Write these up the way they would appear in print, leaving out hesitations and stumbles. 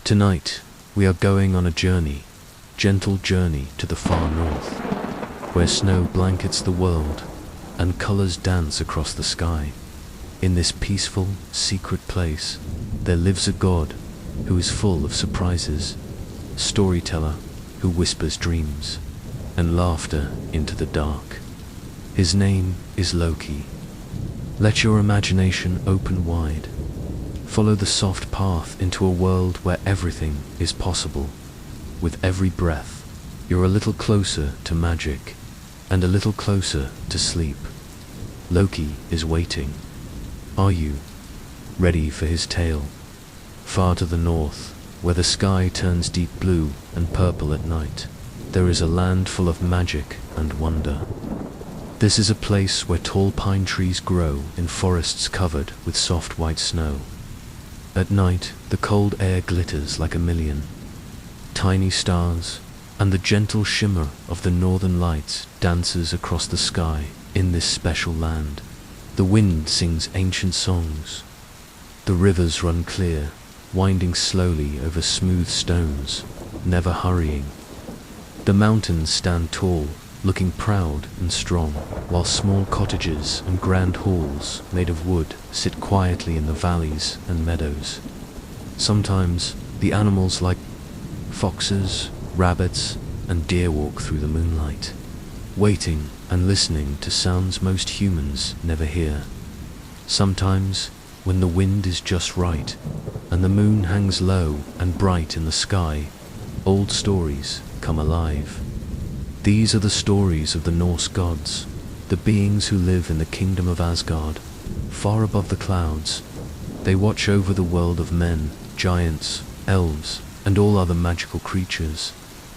Tonight, we are going on a journey, gentle journey to the far north, where snow blankets the world and colors dance across the sky. In this peaceful, secret place, there lives a god who is full of surprises, storyteller who whispers dreams and laughter into the dark. His name is Loki. Let your imagination open wide. Follow the soft path into a world where everything is possible. With every breath, you're a little closer to magic and a little closer to sleep. Loki is waiting. Are you ready for his tale? Far to the north, where the sky turns deep blue and purple at night, there is a land full of magic and wonder. This is a place where tall pine trees grow in forests covered with soft white snow. At night, the cold air glitters like a million tiny stars, and the gentle shimmer of the northern lights dances across the sky in this special land. The wind sings ancient songs. The rivers run clear, winding slowly over smooth stones, never hurrying. The mountains stand tall, looking proud and strong, while small cottages and grand halls made of wood sit quietly in the valleys and meadows. Sometimes the animals like foxes, rabbits, and deer walk through the moonlight, waiting and listening to sounds most humans never hear. Sometimes, when the wind is just right and the moon hangs low and bright in the sky, old stories come alive. These are the stories of the Norse gods, the beings who live in the kingdom of Asgard, far above the clouds. They watch over the world of men, giants, elves, and all other magical creatures.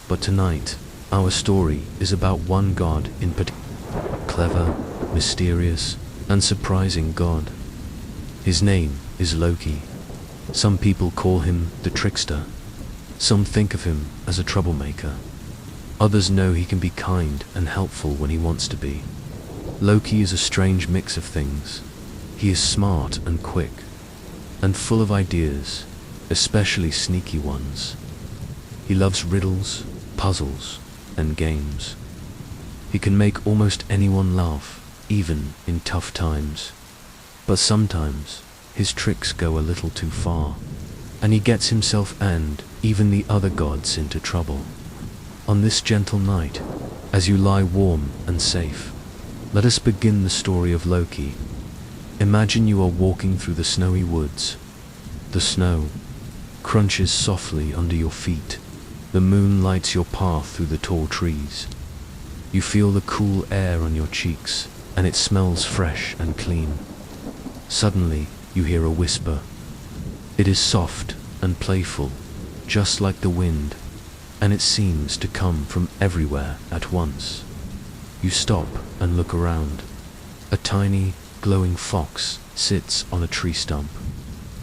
But tonight, our story is about one god in particular, clever, mysterious, and surprising god. His name is Loki. Some people call him the trickster. Some think of him as a troublemaker. Others know he can be kind and helpful when he wants to be. Loki is a strange mix of things. He is smart and quick, and full of ideas, especially sneaky ones. He loves riddles, puzzles, and games. He can make almost anyone laugh, even in tough times. But sometimes, his tricks go a little too far, and he gets himself and even the other gods into trouble. On this gentle night, as you lie warm and safe, let us begin the story of Loki. Imagine you are walking through the snowy woods. The snow crunches softly under your feet. The moon lights your path through the tall trees. You feel the cool air on your cheeks, and it smells fresh and clean. Suddenly, you hear a whisper. It is soft and playful, just like the wind, and it seems to come from everywhere at once. You stop and look around. A tiny, glowing fox sits on a tree stump.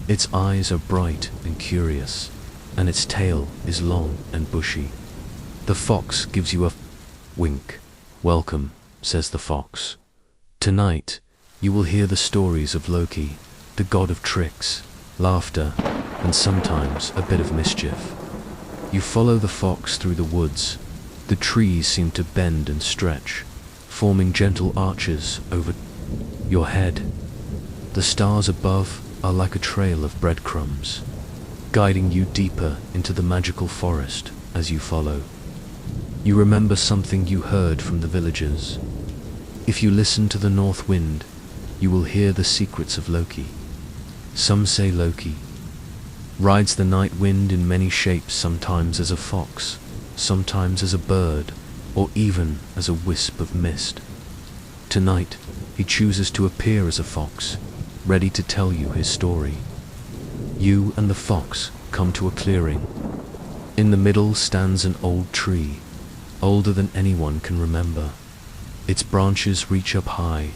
Its eyes are bright and curious, and its tail is long and bushy. The fox gives you a wink. "Welcome," says the fox. "Tonight, you will hear the stories of Loki, the god of tricks, laughter, and sometimes a bit of mischief." You follow the fox through the woods. The trees seem to bend and stretch, forming gentle arches over your head. The stars above are like a trail of breadcrumbs, guiding you deeper into the magical forest as you follow. You remember something you heard from the villagers. If you listen to the north wind, you will hear the secrets of Loki. Some say Loki rides the night wind in many shapes, sometimes as a fox, sometimes as a bird, or even as a wisp of mist. Tonight, he chooses to appear as a fox, ready to tell you his story. You and the fox come to a clearing. In the middle stands an old tree, older than anyone can remember. Its branches reach up high,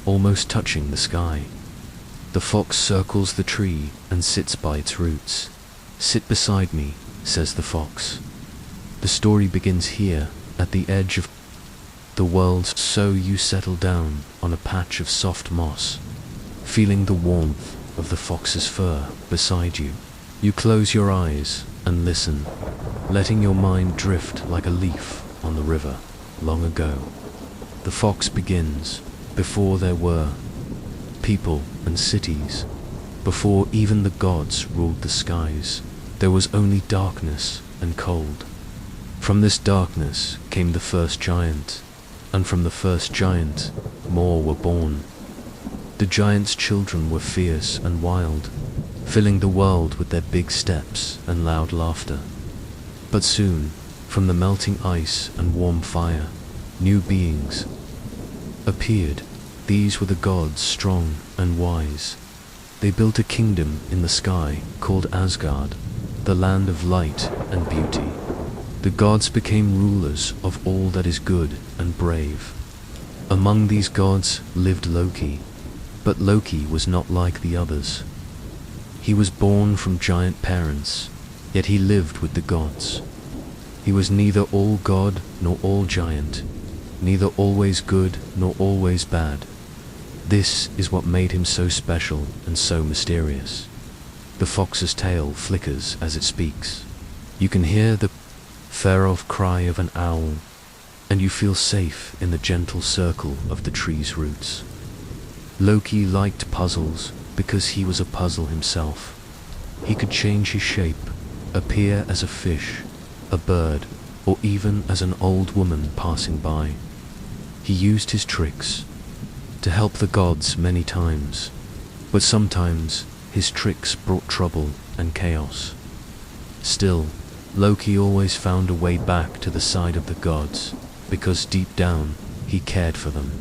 almost touching the sky. The fox circles the tree and sits by its roots. "Sit beside me," says the fox. The story begins here, at the edge of the world, so you settle down on a patch of soft moss, feeling the warmth of the fox's fur beside you. You close your eyes and listen, letting your mind drift like a leaf on the river. Long ago, the fox begins, before there were people and cities, before even the gods ruled the skies. There was only darkness and cold. From this darkness came the first giant, and from the first giant more were born. The giant's children were fierce and wild, filling the world with their big steps and loud laughter. But soon, from the melting ice and warm fire, new beings appeared. These were the gods, strong and wise. They built a kingdom in the sky called Asgard, the land of light and beauty. The gods became rulers of all that is good and brave. Among these gods lived Loki, but Loki was not like the others. He was born from giant parents, yet he lived with the gods. He was neither all god nor all giant, neither always good nor always bad. This is what made him so special and so mysterious. The fox's tail flickers as it speaks. You can hear the far-off cry of an owl, and you feel safe in the gentle circle of the tree's roots. Loki liked puzzles because he was a puzzle himself. He could change his shape, appear as a fish, a bird, or even as an old woman passing by. He used his tricks to help the gods many times, but sometimes his tricks brought trouble and chaos. Still, Loki always found a way back to the side of the gods, because deep down he cared for them.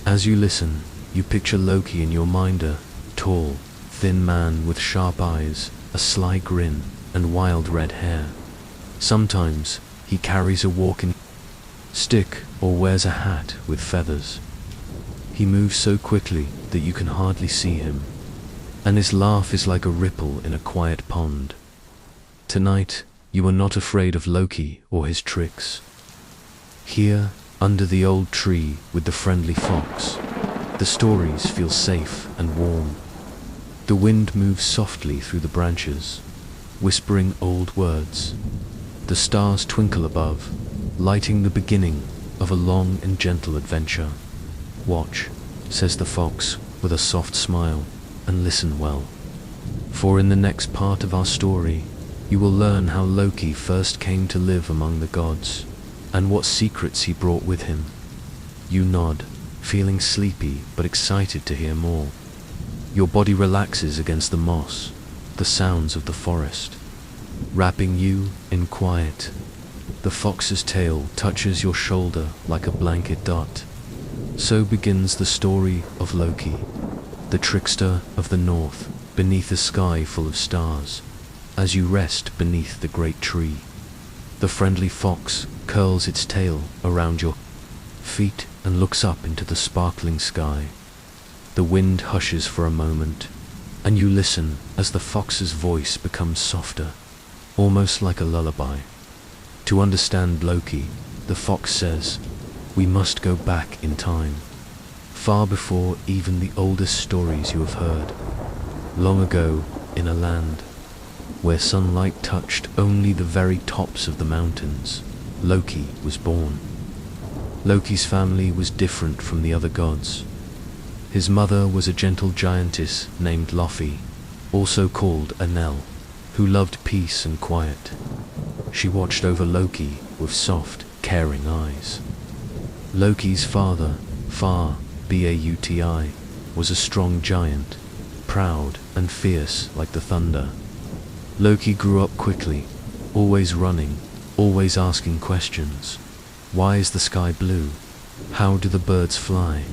As you listen, you picture Loki in your mind, a tall, thin man with sharp eyes, a sly grin, and wild red hair. Sometimes he carries a walking stick or wears a hat with feathers. He moves so quickly that you can hardly see him, and his laugh is like a ripple in a quiet pond. Tonight, you are not afraid of Loki or his tricks. Here, under the old tree with the friendly fox, the stories feel safe and warm. The wind moves softly through the branches, whispering old words. The stars twinkle above, lighting the beginning of a long and gentle adventure. Watch, says the fox with a soft smile, and listen well. For in the next part of our story, you will learn how Loki first came to live among the gods, and what secrets he brought with him. You nod, feeling sleepy but excited to hear more. Your body relaxes against the moss, the sounds of the forest, wrapping you in quiet. The fox's tail touches your shoulder like a blanket dot. So begins the story of Loki, the trickster of the north, beneath a sky full of stars. As you rest beneath the great tree, the friendly fox curls its tail around your feet and looks up into the sparkling sky. The wind hushes for a moment, and you listen as the fox's voice becomes softer, almost like a lullaby. To understand Loki, the fox says, we must go back in time, far before even the oldest stories you have heard. Long ago, in a land where sunlight touched only the very tops of the mountains, Loki was born. Loki's family was different from the other gods. His mother was a gentle giantess named Loki, also called Enel, who loved peace and quiet. She watched over Loki with soft, caring eyes. Loki's father, Thor, Bauti, was a strong giant, proud and fierce like the thunder. Loki grew up quickly, always running, always asking questions. Why is the sky blue? How do the birds fly?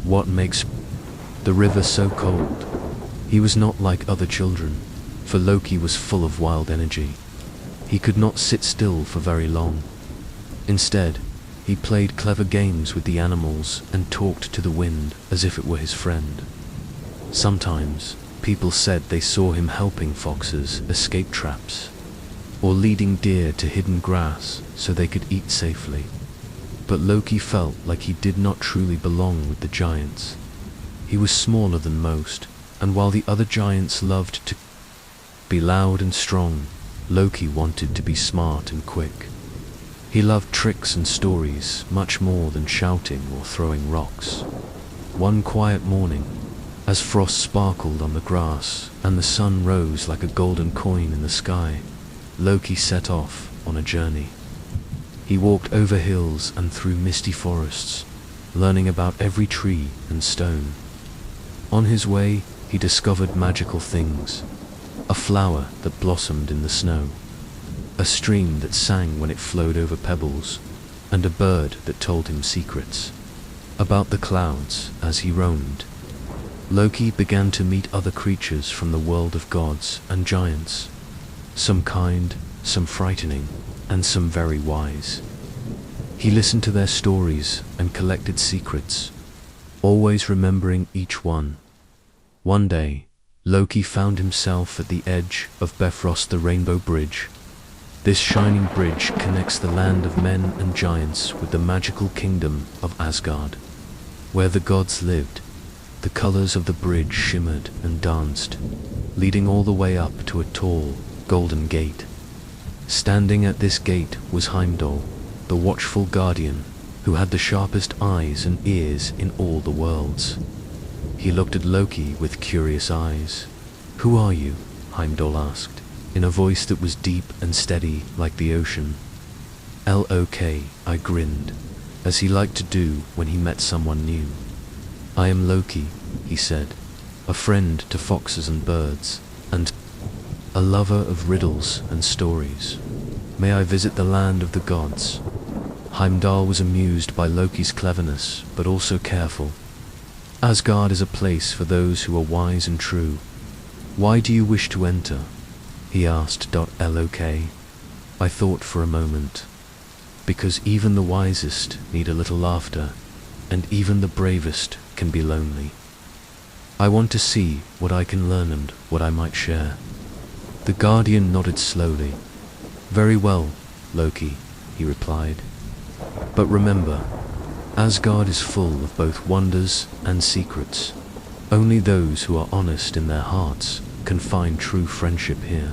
What makes the river so cold? He was not like other children, for Loki was full of wild energy. He could not sit still for very long. Instead, he played clever games with the animals and talked to the wind as if it were his friend. Sometimes, people said they saw him helping foxes escape traps, or leading deer to hidden grass so they could eat safely. But Loki felt like he did not truly belong with the giants. He was smaller than most, and while the other giants loved to be loud and strong, Loki wanted to be smart and quick. He loved tricks and stories much more than shouting or throwing rocks. One quiet morning, as frost sparkled on the grass and the sun rose like a golden coin in the sky, Loki set off on a journey. He walked over hills and through misty forests, learning about every tree and stone. On his way, he discovered magical things: a flower that blossomed in the snow, a stream that sang when it flowed over pebbles, and a bird that told him secrets about the clouds. As he roamed, Loki began to meet other creatures from the world of gods and giants, some kind, some frightening, and some very wise. He listened to their stories and collected secrets, always remembering each one. One day, Loki found himself at the edge of Bifrost, the Rainbow Bridge. This shining bridge connects the land of men and giants with the magical kingdom of Asgard, where the gods lived. The colors of the bridge shimmered and danced, leading all the way up to a tall, golden gate. Standing at this gate was Heimdall, the watchful guardian, who had the sharpest eyes and ears in all the worlds. He looked at Loki with curious eyes. "Who are you?" Heimdall asked, in a voice that was deep and steady like the ocean. "Loki," I grinned, as he liked to do when he met someone new. "I am Loki," he said, "a friend to foxes and birds, and a lover of riddles and stories. May I visit the land of the gods?" Heimdall was amused by Loki's cleverness, but also careful. "Asgard is a place for those who are wise and true. Why do you wish to enter?" he asked. "Loki." I thought for a moment. "Because even the wisest need a little laughter, and even the bravest can be lonely. I want to see what I can learn and what I might share." The guardian nodded slowly. "Very well, Loki," he replied. "But remember, Asgard is full of both wonders and secrets. Only those who are honest in their hearts can find true friendship here."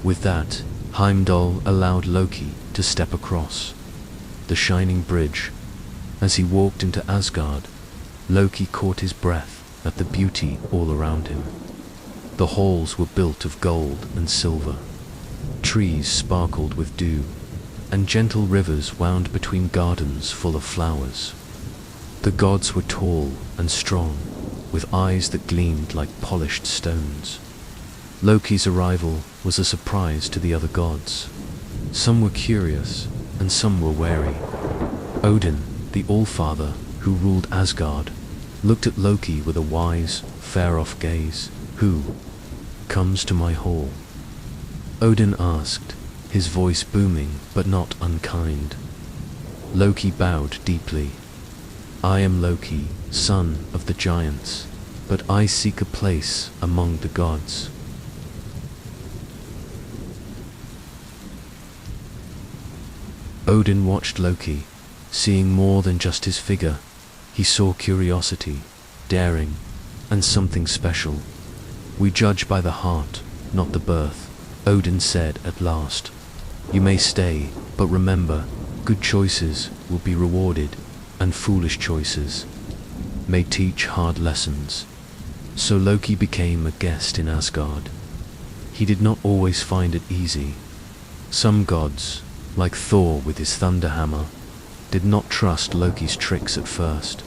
With that, Heimdall allowed Loki to step across the shining bridge. As he walked into Asgard, Loki caught his breath at the beauty all around him. The halls were built of gold and silver. Trees sparkled with dew, and gentle rivers wound between gardens full of flowers. The gods were tall and strong, with eyes that gleamed like polished stones. Loki's arrival was a surprise to the other gods. Some were curious, and some were wary. Odin, the Allfather, who ruled Asgard, looked at Loki with a wise, far-off gaze. "Who comes to my hall?" Odin asked, his voice booming but not unkind. Loki bowed deeply. "I am Loki, son of the giants, but I seek a place among the gods." Odin watched Loki, seeing more than just his figure. He saw curiosity, daring, and something special. "We judge by the heart, not the birth," Odin said at last. "You may stay, but remember, good choices will be rewarded, and foolish choices may teach hard lessons." So Loki became a guest in Asgard. He did not always find it easy. Some gods, like Thor with his thunder hammer, did not trust Loki's tricks at first.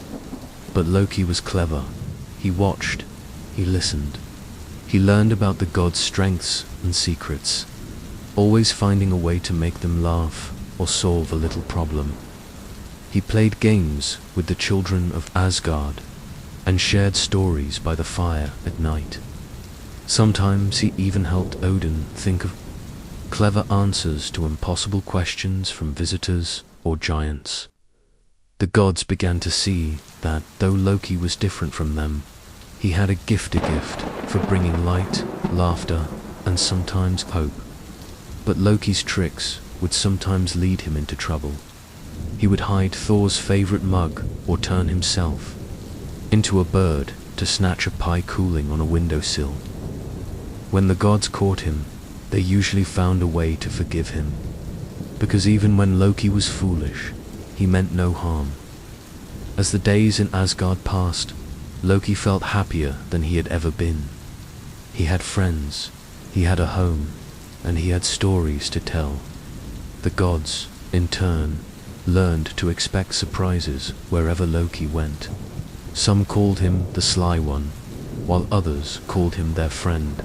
But Loki was clever. He watched, he listened. He learned about the gods' strengths and secrets, always finding a way to make them laugh or solve a little problem. He played games with the children of Asgard and shared stories by the fire at night. Sometimes he even helped Odin think of clever answers to impossible questions from visitors or giants. The gods began to see that, though Loki was different from them, he had a gift for bringing light, laughter, and sometimes hope. But Loki's tricks would sometimes lead him into trouble. He would hide Thor's favorite mug or turn himself into a bird to snatch a pie cooling on a windowsill. When the gods caught him, they usually found a way to forgive him, because even when Loki was foolish, he meant no harm. As the days in Asgard passed, Loki felt happier than he had ever been. He had friends, he had a home, and he had stories to tell. The gods, in turn, learned to expect surprises wherever Loki went. Some called him the Sly One, while others called him their friend.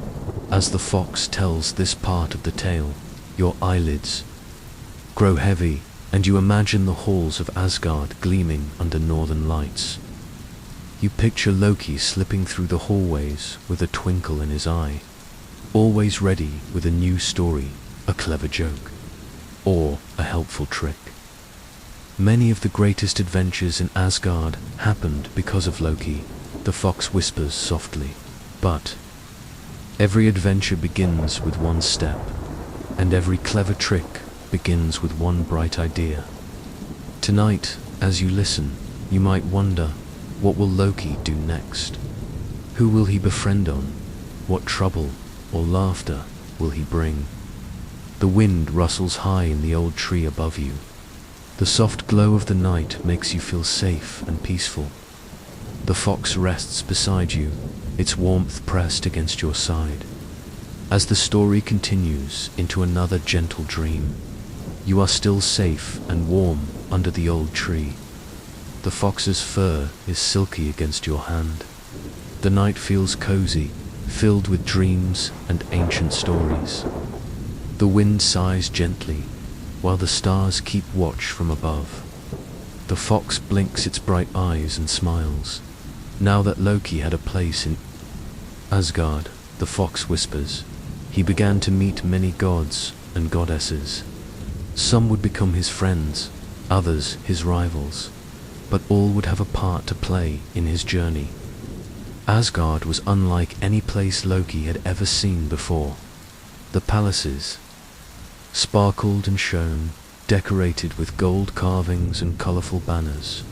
As the fox tells this part of the tale, your eyelids grow heavy, and you imagine the halls of Asgard gleaming under northern lights. You picture Loki slipping through the hallways with a twinkle in his eye, always ready with a new story, a clever joke, or a helpful trick. Many of the greatest adventures in Asgard happened because of Loki, the fox whispers softly. But every adventure begins with one step, and every clever trick begins with one bright idea. Tonight, as you listen, you might wonder, what will Loki do next? Who will he befriend on? What trouble or laughter will he bring? The wind rustles high in the old tree above you. The soft glow of the night makes you feel safe and peaceful. The fox rests beside you, its warmth pressed against your side. As the story continues into another gentle dream, you are still safe and warm under the old tree. The fox's fur is silky against your hand. The night feels cozy, filled with dreams and ancient stories. The wind sighs gently, while the stars keep watch from above. The fox blinks its bright eyes and smiles. Now that Loki had a place in Asgard, the fox whispers, he began to meet many gods and goddesses. Some would become his friends, others his rivals, but all would have a part to play in his journey. Asgard was unlike any place Loki had ever seen before. The palaces sparkled and shone, decorated with gold carvings and colorful banners.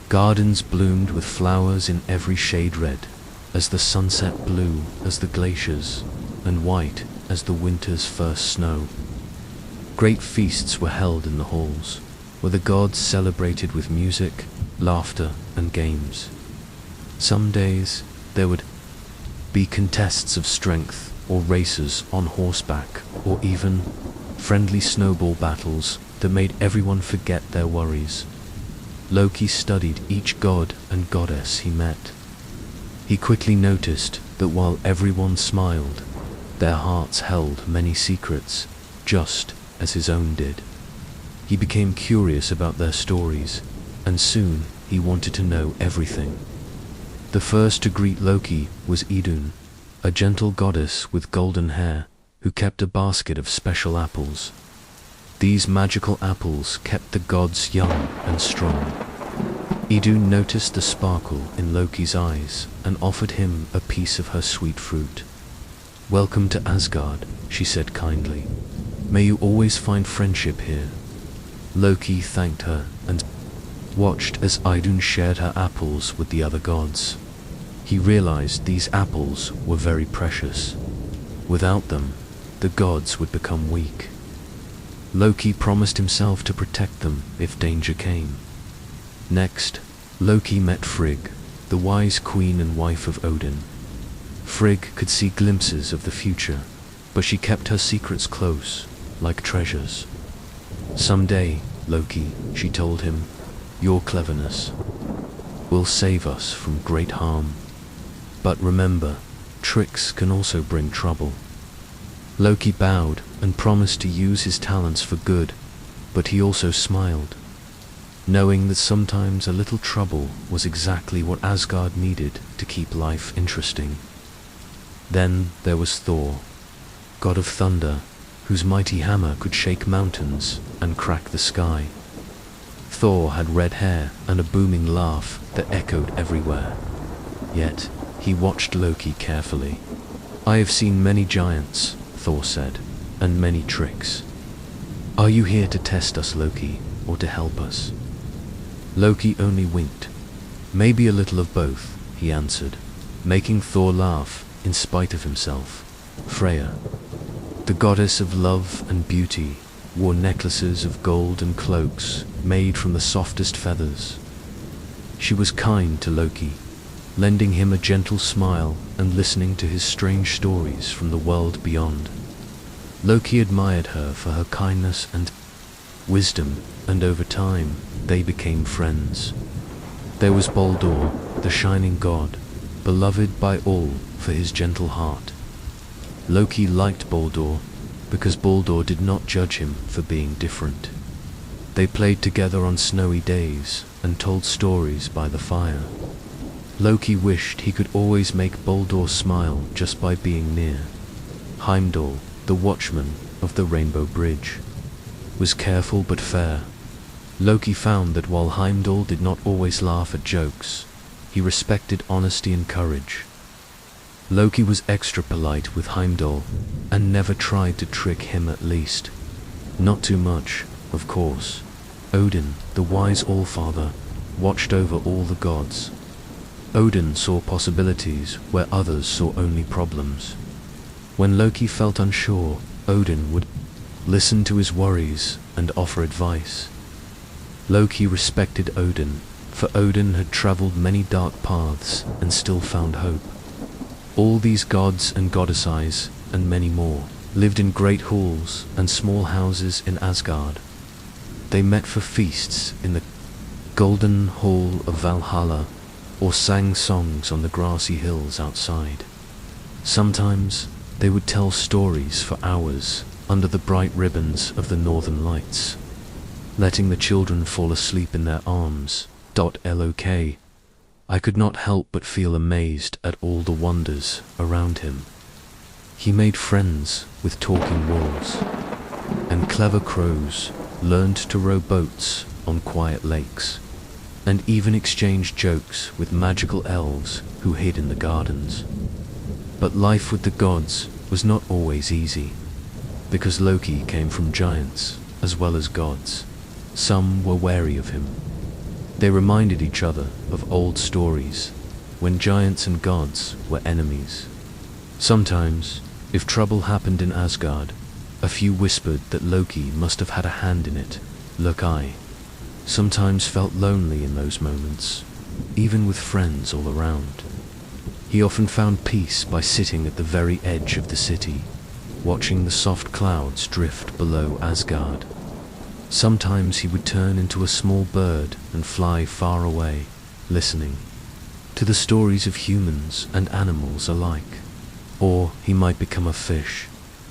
Gardens bloomed with flowers in every shade, red as the sunset, blue as the glaciers, and white as the winter's first snow. Great feasts were held in the halls, where the gods celebrated with music, laughter, and games. Some days there would be contests of strength, or races on horseback, or even friendly snowball battles that made everyone forget their worries. Loki studied each god and goddess he met. He quickly noticed that while everyone smiled, their hearts held many secrets, just as his own did. He became curious about their stories, and soon he wanted to know everything. The first to greet Loki was Idun, a gentle goddess with golden hair, who kept a basket of special apples. These magical apples kept the gods young and strong. Idun noticed the sparkle in Loki's eyes and offered him a piece of her sweet fruit. "Welcome to Asgard," she said kindly. "May you always find friendship here." Loki thanked her and watched as Idun shared her apples with the other gods. He realized these apples were very precious. Without them, the gods would become weak. Loki promised himself to protect them if danger came. Next, Loki met Frigg, the wise queen and wife of Odin. Frigg could see glimpses of the future, but she kept her secrets close, like treasures. "Someday, Loki," she told him, "your cleverness will save us from great harm. But remember, tricks can also bring trouble." Loki bowed and promised to use his talents for good, but he also smiled, knowing that sometimes a little trouble was exactly what Asgard needed to keep life interesting. Then there was Thor, god of thunder, whose mighty hammer could shake mountains and crack the sky. Thor had red hair and a booming laugh that echoed everywhere. Yet he watched Loki carefully. "I have seen many giants," Thor said, "and many tricks. Are you here to test us, Loki, or to help us?" Loki only winked. "Maybe a little of both," he answered, making Thor laugh in spite of himself. "Freya, The goddess of love and beauty wore necklaces of gold and cloaks made from the softest feathers. She was kind to Loki, lending him a gentle smile and listening to his strange stories from the world beyond. Loki admired her for her kindness and wisdom, and over time they became friends. There was Baldur, the shining god, beloved by all for his gentle heart. Loki liked Baldur because Baldur did not judge him for being different. They played together on snowy days and told stories by the fire. Loki wished he could always make Baldur smile just by being near. Heimdall, the watchman of the Rainbow Bridge, was careful but fair. Loki found that while Heimdall did not always laugh at jokes, he respected honesty and courage. Loki was extra polite with Heimdall and never tried to trick him, at least. Not too much, of course. Odin, the wise Allfather, watched over all the gods. Odin saw possibilities where others saw only problems. When Loki felt unsure, Odin would listen to his worries and offer advice. Loki respected Odin, for Odin had traveled many dark paths and still found hope. All these gods and goddesses, and many more, lived in great halls and small houses in Asgard. They met for feasts in the golden hall of Valhalla, or sang songs on the grassy hills outside. Sometimes they would tell stories for hours under the bright ribbons of the northern lights, letting the children fall asleep in their arms. Lok. I could not help but feel amazed at all the wonders around him. He made friends with talking wolves and clever crows, learned to row boats on quiet lakes, and even exchanged jokes with magical elves who hid in the gardens. But life with the gods was not always easy, because Loki came from giants as well as gods. Some were wary of him. They reminded each other of old stories, when giants and gods were enemies. Sometimes, if trouble happened in Asgard, a few whispered that Loki must have had a hand in it. Loki sometimes felt lonely in those moments, even with friends all around. He often found peace by sitting at the very edge of the city, watching the soft clouds drift below Asgard. Sometimes he would turn into a small bird and fly far away, listening to the stories of humans and animals alike. Or he might become a fish,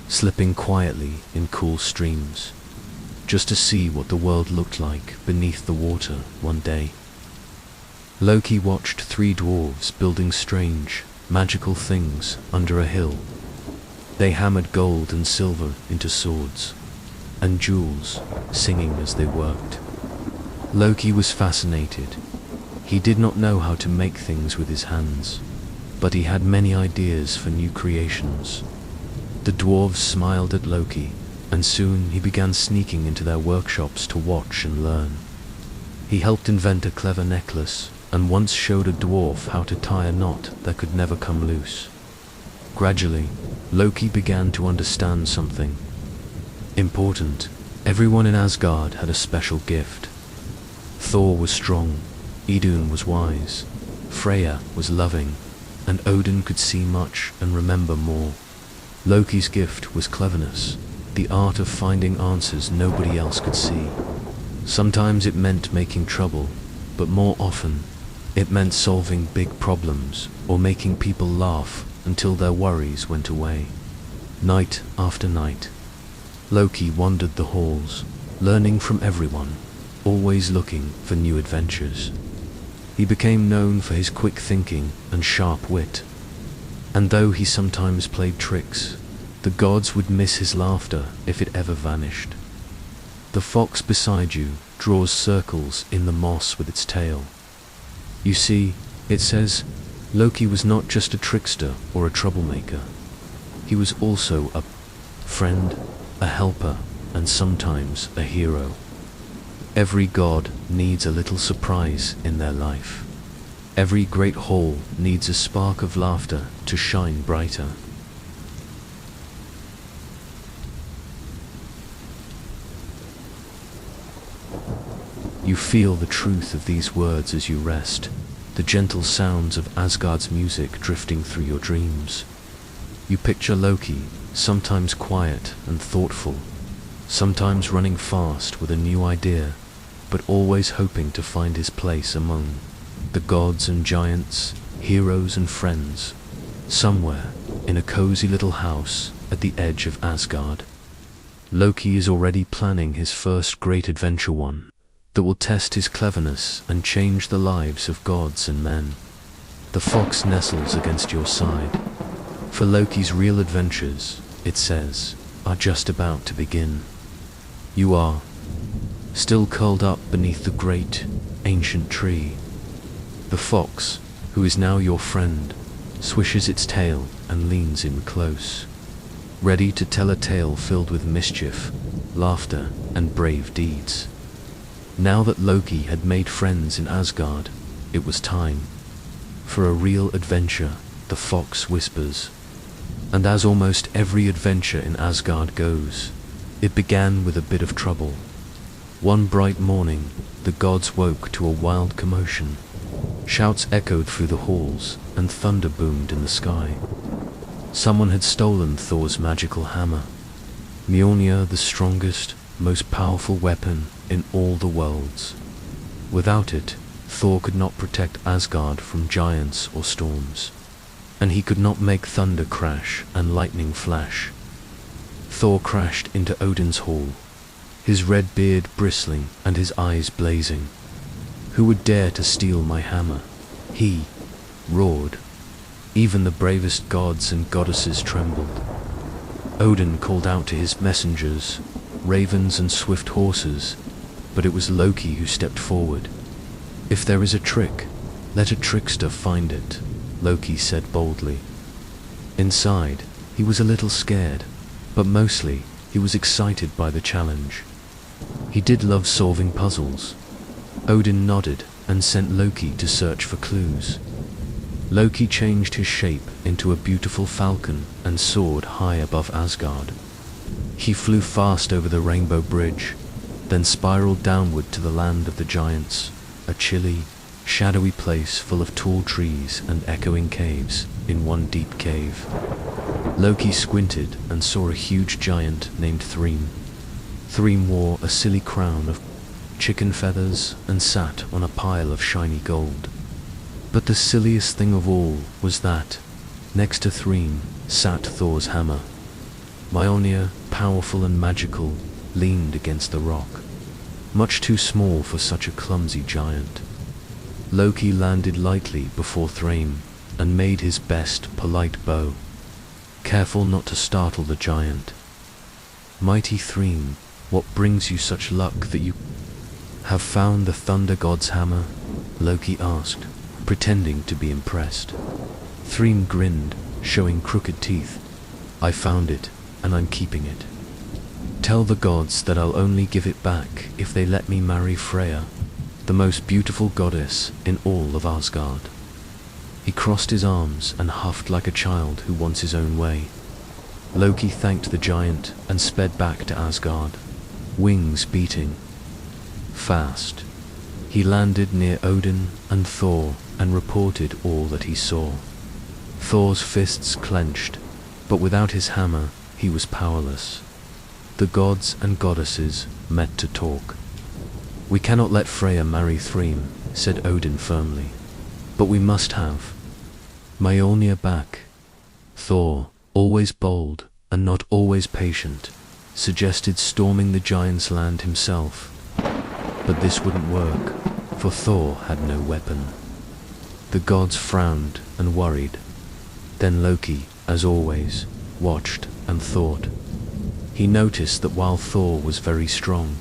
slipping quietly in cool streams, just to see what the world looked like beneath the water one day. Loki watched 3 dwarves building strange, magical things under a hill. They hammered gold and silver into swords and jewels, singing as they worked. Loki was fascinated. He did not know how to make things with his hands, but he had many ideas for new creations. The dwarves smiled at Loki, and soon he began sneaking into their workshops to watch and learn. He helped invent a clever necklace, and once showed a dwarf how to tie a knot that could never come loose. Gradually, Loki began to understand something important. Everyone in Asgard had a special gift. Thor was strong, Idun was wise, Freya was loving, and Odin could see much and remember more. Loki's gift was cleverness, the art of finding answers nobody else could see. Sometimes it meant making trouble, but more often it meant solving big problems or making people laugh until their worries went away. Night after night, Loki wandered the halls, learning from everyone, always looking for new adventures. He became known for his quick thinking and sharp wit, and though he sometimes played tricks, the gods would miss his laughter if it ever vanished. The fox beside you draws circles in the moss with its tail. You see, it says, Loki was not just a trickster or a troublemaker. He was also a friend, a helper, and sometimes a hero. Every god needs a little surprise in their life. Every great hall needs a spark of laughter to shine brighter. You feel the truth of these words as you rest, the gentle sounds of Asgard's music drifting through your dreams. You picture Loki, sometimes quiet and thoughtful, sometimes running fast with a new idea, but always hoping to find his place among the gods and giants, heroes and friends, somewhere in a cozy little house at the edge of Asgard. Loki is already planning his first great adventure, one that will test his cleverness and change the lives of gods and men. The fox nestles against your side, for Loki's real adventures, it says, are just about to begin. You are still curled up beneath the great, ancient tree. The fox, who is now your friend, swishes its tail and leans in close, ready to tell a tale filled with mischief, laughter, and brave deeds. Now that Loki had made friends in Asgard, it was time for a real adventure, the fox whispers. And as almost every adventure in Asgard goes, it began with a bit of trouble. One bright morning, the gods woke to a wild commotion. Shouts echoed through the halls, and thunder boomed in the sky. Someone had stolen Thor's magical hammer, Mjolnir, the strongest, most powerful weapon in all the worlds. Without it, Thor could not protect Asgard from giants or storms, and he could not make thunder crash and lightning flash. Thor crashed into Odin's hall, his red beard bristling and his eyes blazing. "Who would dare to steal my hammer?" he roared. Even the bravest gods and goddesses trembled. Odin called out to his messengers, ravens and swift horses, but it was Loki who stepped forward. "If there is a trick, let a trickster find it," Loki said boldly. Inside, he was a little scared, but mostly he was excited by the challenge. He did love solving puzzles. Odin nodded and sent Loki to search for clues. Loki changed his shape into a beautiful falcon and soared high above Asgard. He flew fast over the Rainbow Bridge, then spiraled downward to the land of the giants, a chilly, shadowy place full of tall trees and echoing caves in one deep cave. Loki squinted and saw a huge giant named Thrym. Thrym wore a silly crown of chicken feathers and sat on a pile of shiny gold. But the silliest thing of all was that, next to Thrym, sat Thor's hammer. Mjolnir, powerful and magical, leaned against the rock, much too small for such a clumsy giant. Loki landed lightly before Thrym and made his best polite bow, careful not to startle the giant. "Mighty Thrym, what brings you such luck that you have found the Thunder God's hammer?" Loki asked, pretending to be impressed. Thrym grinned, showing crooked teeth. "I found it, and I'm keeping it. Tell the gods that I'll only give it back if they let me marry Freya, the most beautiful goddess in all of Asgard." He crossed his arms and huffed like a child who wants his own way. Loki thanked the giant and sped back to Asgard, wings beating fast. He landed near Odin and Thor and reported all that he saw. Thor's fists clenched, but without his hammer, he was powerless. The gods and goddesses met to talk. "We cannot let Freya marry Thrym," said Odin firmly, "but we must have Mjolnir back." Thor, always bold and not always patient, suggested storming the giant's land himself. But this wouldn't work, for Thor had no weapon. The gods frowned and worried. Then Loki, as always, watched and thought. He noticed that while Thor was very strong,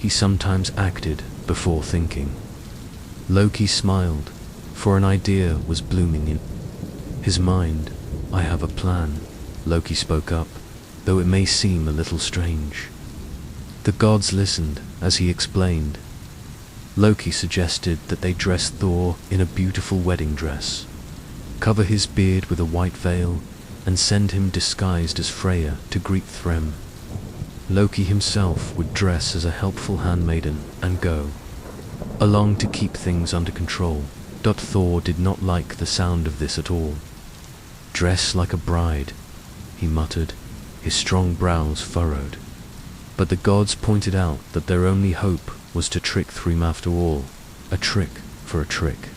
he sometimes acted before thinking. Loki smiled, for an idea was blooming in his mind. "I have a plan," Loki spoke up, though it may seem a little strange. The gods listened as he explained. Loki suggested that they dress Thor in a beautiful wedding dress, cover his beard with a white veil, and send him disguised as Freya to greet Thrym. Loki himself would dress as a helpful handmaiden and go along to keep things under control. Thor did not like the sound of this at all. "Dress like a bride," he muttered, his strong brows furrowed. But the gods pointed out that their only hope was to trick Thrym after all, a trick for a trick.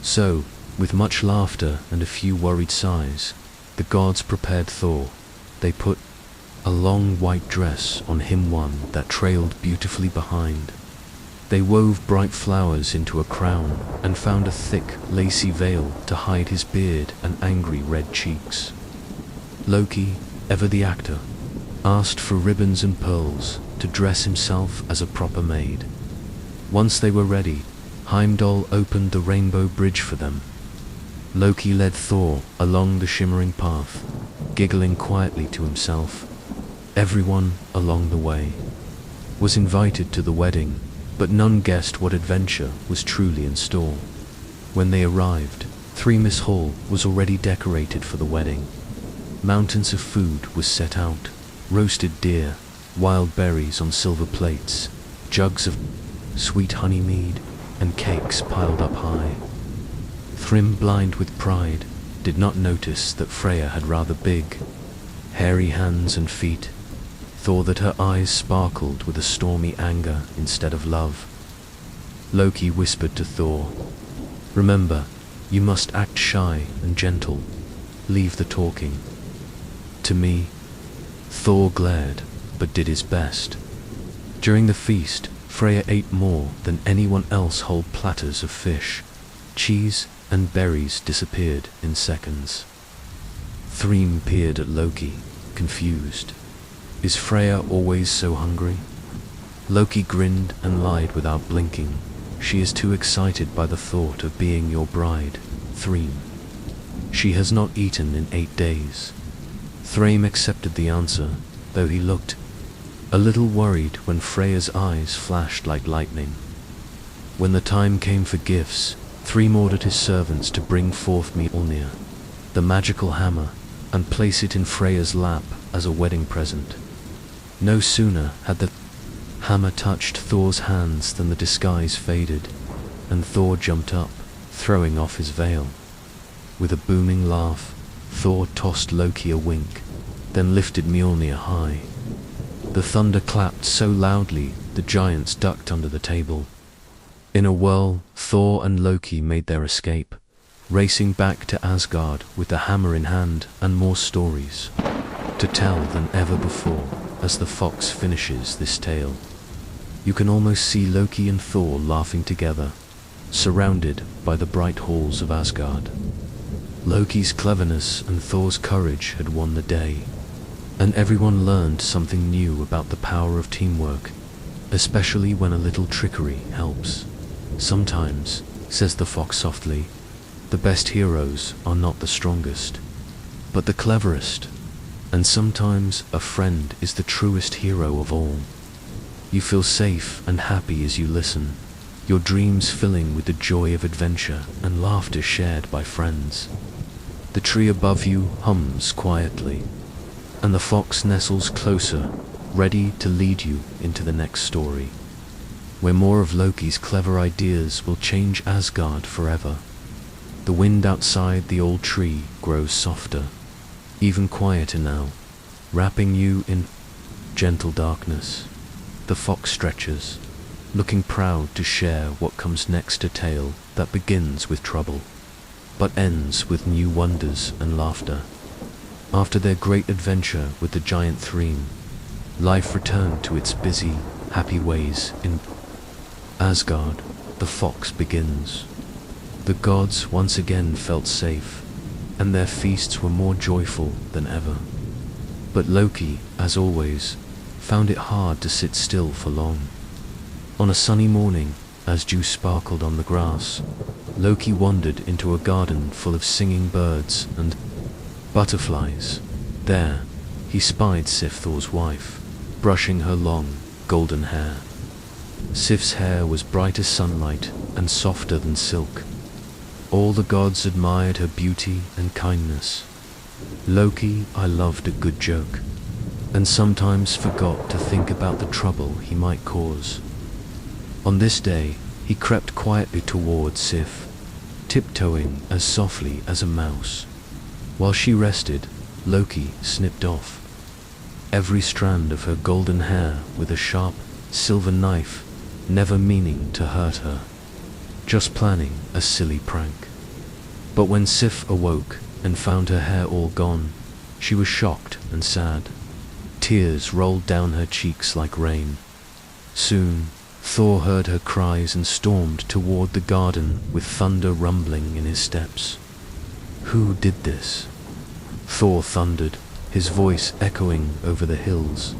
So, with much laughter and a few worried sighs, the gods prepared Thor. They put a long white dress on him, one that trailed beautifully behind. They wove bright flowers into a crown and found a thick, lacy veil to hide his beard and angry red cheeks. Loki, ever the actor, asked for ribbons and pearls to dress himself as a proper maid. Once they were ready, Heimdall opened the rainbow bridge for them. Loki led Thor along the shimmering path, giggling quietly to himself. Everyone along the way was invited to the wedding, but none guessed what adventure was truly in store. When they arrived, Thrym's hall was already decorated for the wedding. Mountains of food was set out, roasted deer, wild berries on silver plates, jugs of sweet honey mead, and cakes piled up high. Thrym, blind with pride, did not notice that Freya had rather big, hairy hands and feet. Thor that her eyes sparkled with a stormy anger instead of love. Loki whispered to Thor, "Remember, you must act shy and gentle. Leave the talking." To me, Thor glared, but did his best. During the feast, Freya ate more than anyone else. Whole platters of fish, cheese, and berries disappeared in seconds. Thrym peered at Loki, confused. Is Freya always so hungry? Loki grinned and lied without blinking. She is too excited by the thought of being your bride, Thrym. She has not eaten in 8 days. Thrym accepted the answer, though he looked a little worried when Freya's eyes flashed like lightning. When the time came for gifts, Thrym ordered his servants to bring forth Mjolnir, the magical hammer, and place it in Freya's lap as a wedding present. No sooner had the hammer touched Thor's hands than the disguise faded, and Thor jumped up, throwing off his veil. With a booming laugh, Thor tossed Loki a wink, then lifted Mjolnir high. The thunder clapped so loudly the giants ducked under the table. In a whirl, Thor and Loki made their escape, racing back to Asgard with the hammer in hand and more stories to tell than ever before. As the fox finishes this tale, you can almost see Loki and Thor laughing together, surrounded by the bright halls of Asgard. Loki's cleverness and Thor's courage had won the day, and everyone learned something new about the power of teamwork, especially when a little trickery helps. Sometimes, says the fox softly, the best heroes are not the strongest, but the cleverest. And sometimes a friend is the truest hero of all. You feel safe and happy as you listen, your dreams filling with the joy of adventure and laughter shared by friends. The tree above you hums quietly, and the fox nestles closer, ready to lead you into the next story, where more of Loki's clever ideas will change Asgard forever. The wind outside the old tree grows softer, even quieter now, wrapping you in gentle darkness. The fox stretches, looking proud to share what comes next, a tale that begins with trouble, but ends with new wonders and laughter. After their great adventure with the giant Thrym, life returned to its busy, happy ways in Asgard. The fox begins. The gods once again felt safe, and their feasts were more joyful than ever. But Loki, as always, found it hard to sit still for long. On a sunny morning, as dew sparkled on the grass, Loki wandered into a garden full of singing birds and butterflies. There, he spied Sif, Thor's wife, brushing her long, golden hair. Sif's hair was bright as sunlight and softer than silk. All the gods admired her beauty and kindness. Loki, I loved a good joke, and sometimes forgot to think about the trouble he might cause. On this day, He crept quietly toward Sif, tiptoeing as softly as a mouse. While she rested, Loki snipped off every strand of her golden hair with a sharp, silver knife, never meaning to hurt her, just planning a silly prank. But when Sif awoke and found her hair all gone, she was shocked and sad. Tears rolled down her cheeks like rain. Soon, Thor heard her cries and stormed toward the garden with thunder rumbling in his steps. Who did this? Thor thundered, his voice echoing over the hills.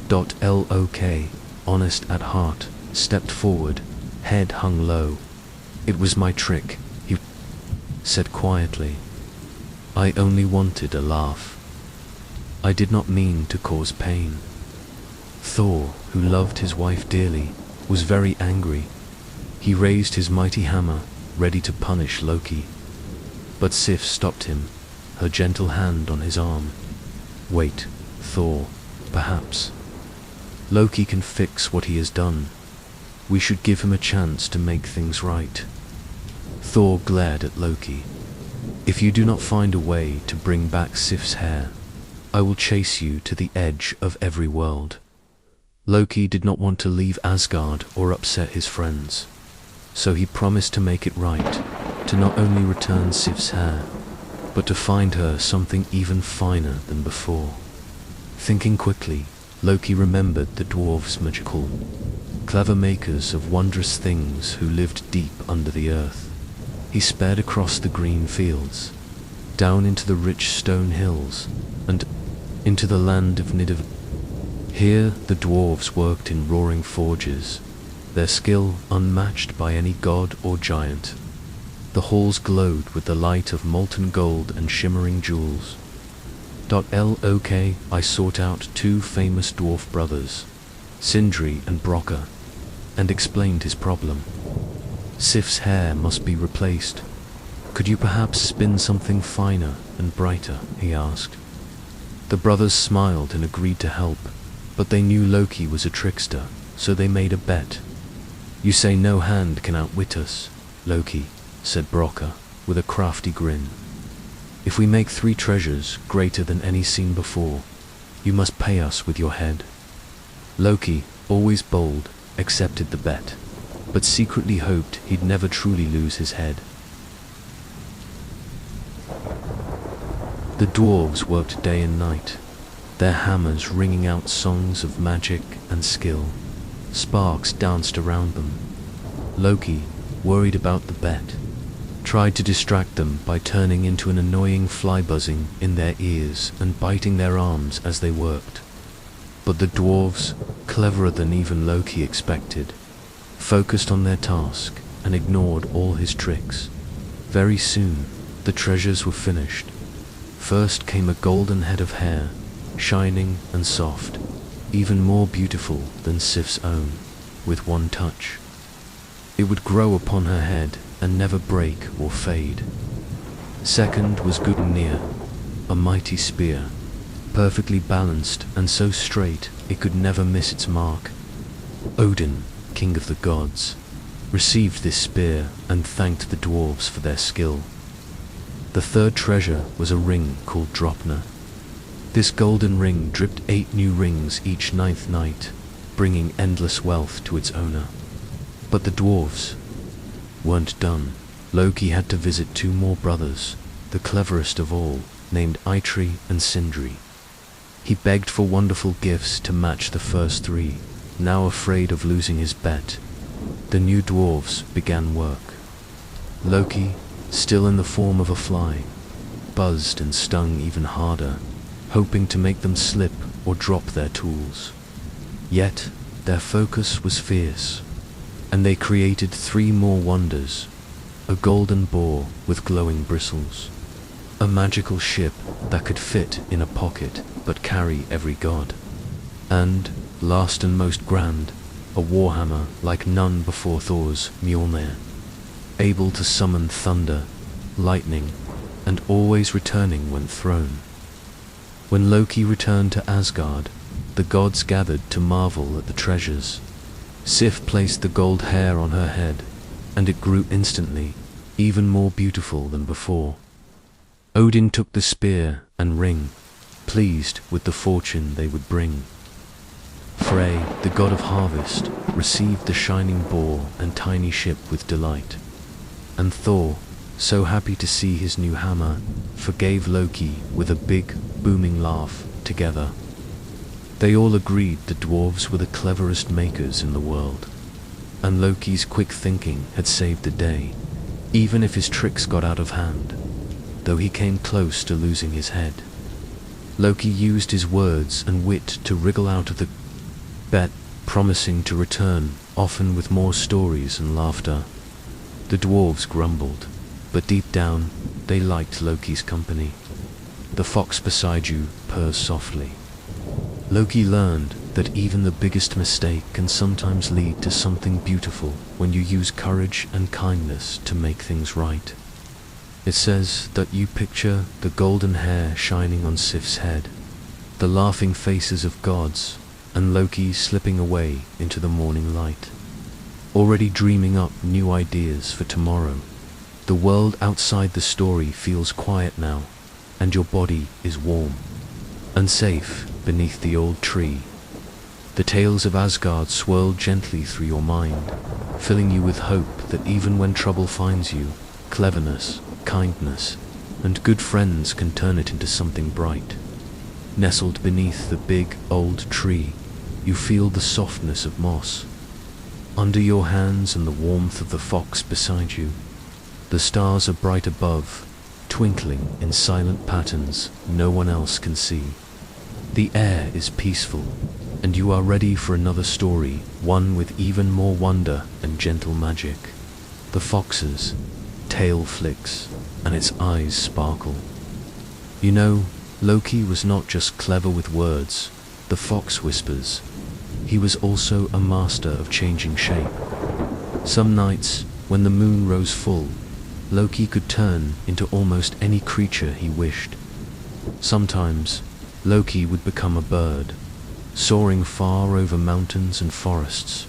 Loki, honest at heart, stepped forward, head hung low. It was my trick, he said quietly. I only wanted a laugh. I did not mean to cause pain. Thor, who loved his wife dearly, was very angry. He raised his mighty hammer, ready to punish Loki. But Sif stopped him, her gentle hand on his arm. Wait, Thor, perhaps. Loki can fix what he has done. We should give him a chance to make things right. Thor glared at Loki. If you do not find a way to bring back Sif's hair, I will chase you to the edge of every world. Loki did not want to leave Asgard or upset his friends, so he promised to make it right, to not only return Sif's hair, but to find her something even finer than before. Thinking quickly, Loki remembered the dwarves' magical, clever makers of wondrous things who lived deep under the earth. He sped across the green fields, down into the rich stone hills, and into the land of Nidav. Here the dwarves worked in roaring forges, their skill unmatched by any god or giant. The halls glowed with the light of molten gold and shimmering jewels. Loki, I sought out two famous dwarf brothers, Sindri and Brokkr, and explained his problem. Sif's hair must be replaced. Could you perhaps spin something finer and brighter? He asked. The brothers smiled and agreed to help, but they knew Loki was a trickster, so they made a bet. You say no hand can outwit us, Loki, said Brokkr with a crafty grin. If we make 3 treasures greater than any seen before, you must pay us with your head. Loki, always bold, accepted the bet, but secretly hoped he'd never truly lose his head. The dwarves worked day and night, their hammers ringing out songs of magic and skill. Sparks danced around them. Loki, worried about the bet, tried to distract them by turning into an annoying fly buzzing in their ears and biting their arms as they worked. But the dwarves, cleverer than even Loki expected, focused on their task and ignored all his tricks. Very soon, the treasures were finished. First came a golden head of hair, shining and soft, even more beautiful than Sif's own, with one touch. It would grow upon her head and never break or fade. Second was Gungnir, a mighty spear, perfectly balanced and so straight it could never miss its mark. Odin, king of the gods, received this spear and thanked the dwarves for their skill. The third treasure was a ring called Draupnir. This golden ring dripped 8 new rings each 9th night, bringing endless wealth to its owner. But the dwarves weren't done. Loki had to visit 2 more brothers, the cleverest of all, named Eitri and Sindri. He begged for wonderful gifts to match the first 3, now afraid of losing his bet. The new dwarves began work. Loki, still in the form of a fly, buzzed and stung even harder, hoping to make them slip or drop their tools. Yet, their focus was fierce, and they created 3 more wonders: a golden boar with glowing bristles, a magical ship that could fit in a pocket but carry every god, and, last and most grand, a warhammer like none before Thor's Mjolnir, able to summon thunder, lightning, and always returning when thrown. When Loki returned to Asgard, the gods gathered to marvel at the treasures. Sif placed the gold hair on her head, and it grew instantly, even more beautiful than before. Odin took the spear and ring, pleased with the fortune they would bring. Frey, the god of harvest, received the shining boar and tiny ship with delight. And Thor, so happy to see his new hammer, forgave Loki with a big, booming laugh together. They all agreed the dwarves were the cleverest makers in the world, and Loki's quick thinking had saved the day, even if his tricks got out of hand, though he came close to losing his head. Loki used his words and wit to wriggle out of the bet, promising to return, often with more stories and laughter. The dwarves grumbled, but deep down they liked Loki's company. The fox beside you purrs softly. Loki learned that even the biggest mistake can sometimes lead to something beautiful when you use courage and kindness to make things right. It says that you picture the golden hair shining on Sif's head, the laughing faces of gods, and Loki slipping away into the morning light, already dreaming up new ideas for tomorrow. The world outside the story feels quiet now, and your body is warm and safe beneath the old tree. The tales of Asgard swirl gently through your mind, filling you with hope that even when trouble finds you, cleverness, kindness, and good friends can turn it into something bright. Nestled beneath the big, old tree, you feel the softness of moss under your hands and the warmth of the fox beside you. The stars are bright above, twinkling in silent patterns no one else can see. The air is peaceful, and you are ready for another story, one with even more wonder and gentle magic. The fox's tail flicks, and its eyes sparkle. You know, Loki was not just clever with words, the fox whispers. He was also a master of changing shape. Some nights, when the moon rose full, Loki could turn into almost any creature he wished. Sometimes, Loki would become a bird, soaring far over mountains and forests.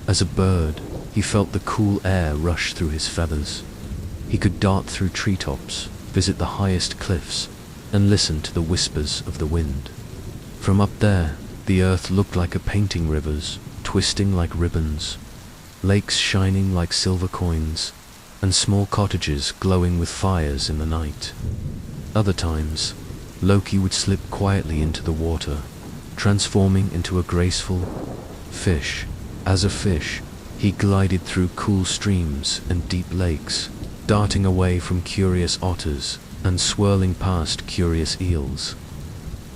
As a bird, he felt the cool air rush through his feathers. He could dart through treetops, visit the highest cliffs, and listen to the whispers of the wind. From up there, the earth looked like a painting, rivers twisting like ribbons, lakes shining like silver coins, and small cottages glowing with fires in the night. Other times, Loki would slip quietly into the water, transforming into a graceful fish. As a fish, he glided through cool streams and deep lakes, darting away from curious otters and swirling past curious eels.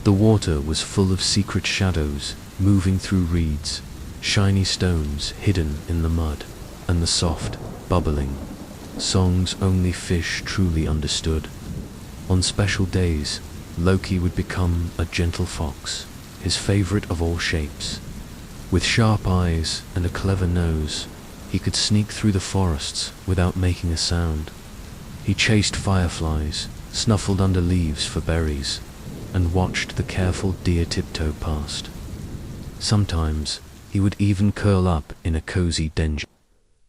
The water was full of secret shadows, moving through reeds, shiny stones hidden in the mud, and the soft, bubbling songs only fish truly understood. On special days, Loki would become a gentle fox, his favorite of all shapes. With sharp eyes and a clever nose, he could sneak through the forests without making a sound. He chased fireflies, snuffled under leaves for berries, and watched the careful deer tiptoe past. Sometimes he would even curl up in a cozy den,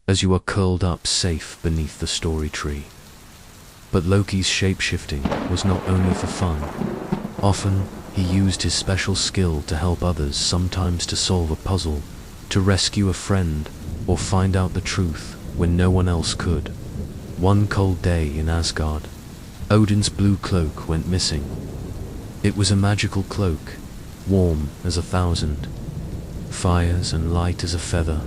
as you are curled up safe beneath the story tree. But Loki's shape-shifting was not only for fun. Often, he used his special skill to help others, sometimes to solve a puzzle, to rescue a friend, or find out the truth when no one else could. One cold day in Asgard, Odin's blue cloak went missing. It was a magical cloak, warm as 1,000 fires and light as a feather.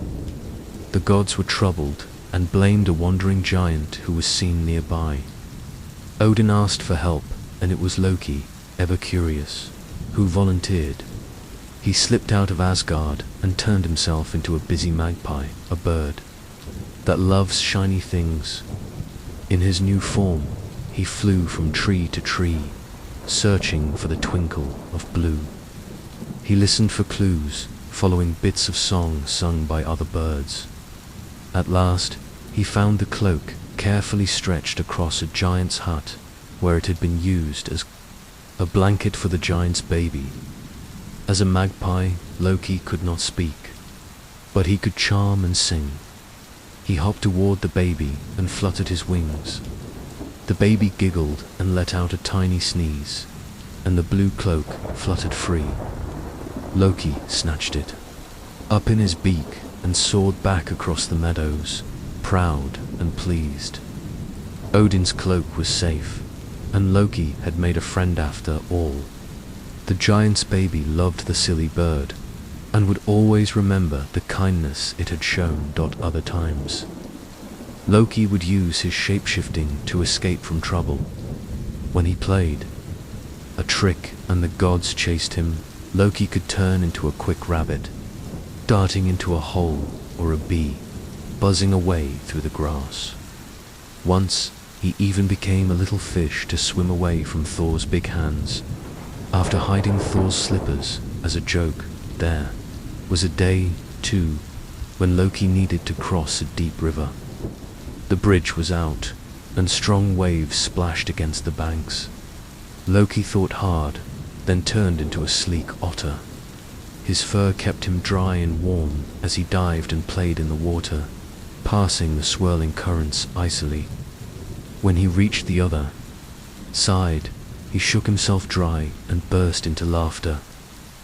The gods were troubled and blamed a wandering giant who was seen nearby. Odin asked for help, and it was Loki, ever curious, who volunteered. He slipped out of Asgard and turned himself into a busy magpie, a bird that loves shiny things. In his new form, he flew from tree to tree, searching for the twinkle of blue. He listened for clues, following bits of song sung by other birds. At last, he found the cloak carefully stretched across a giant's hut, where it had been used as a blanket for the giant's baby. As a magpie, Loki could not speak, but he could charm and sing. He hopped toward the baby and fluttered his wings. The baby giggled and let out a tiny sneeze, and the blue cloak fluttered free. Loki snatched it up in his beak and soared back across the meadows, proud and pleased. Odin's cloak was safe, and Loki had made a friend after all. The giant's baby loved the silly bird, and would always remember the kindness it had shown other times. Loki would use his shapeshifting to escape from trouble. When he played a trick and the gods chased him, Loki could turn into a quick rabbit, darting into a hole, or a bee, buzzing away through the grass. Once, he even became a little fish to swim away from Thor's big hands. After hiding Thor's slippers as a joke, there was a day, too, when Loki needed to cross a deep river. The bridge was out, and strong waves splashed against the banks. Loki thought hard, then turned into a sleek otter. His fur kept him dry and warm as he dived and played in the water, passing the swirling currents icily. When he reached the other side, he shook himself dry and burst into laughter,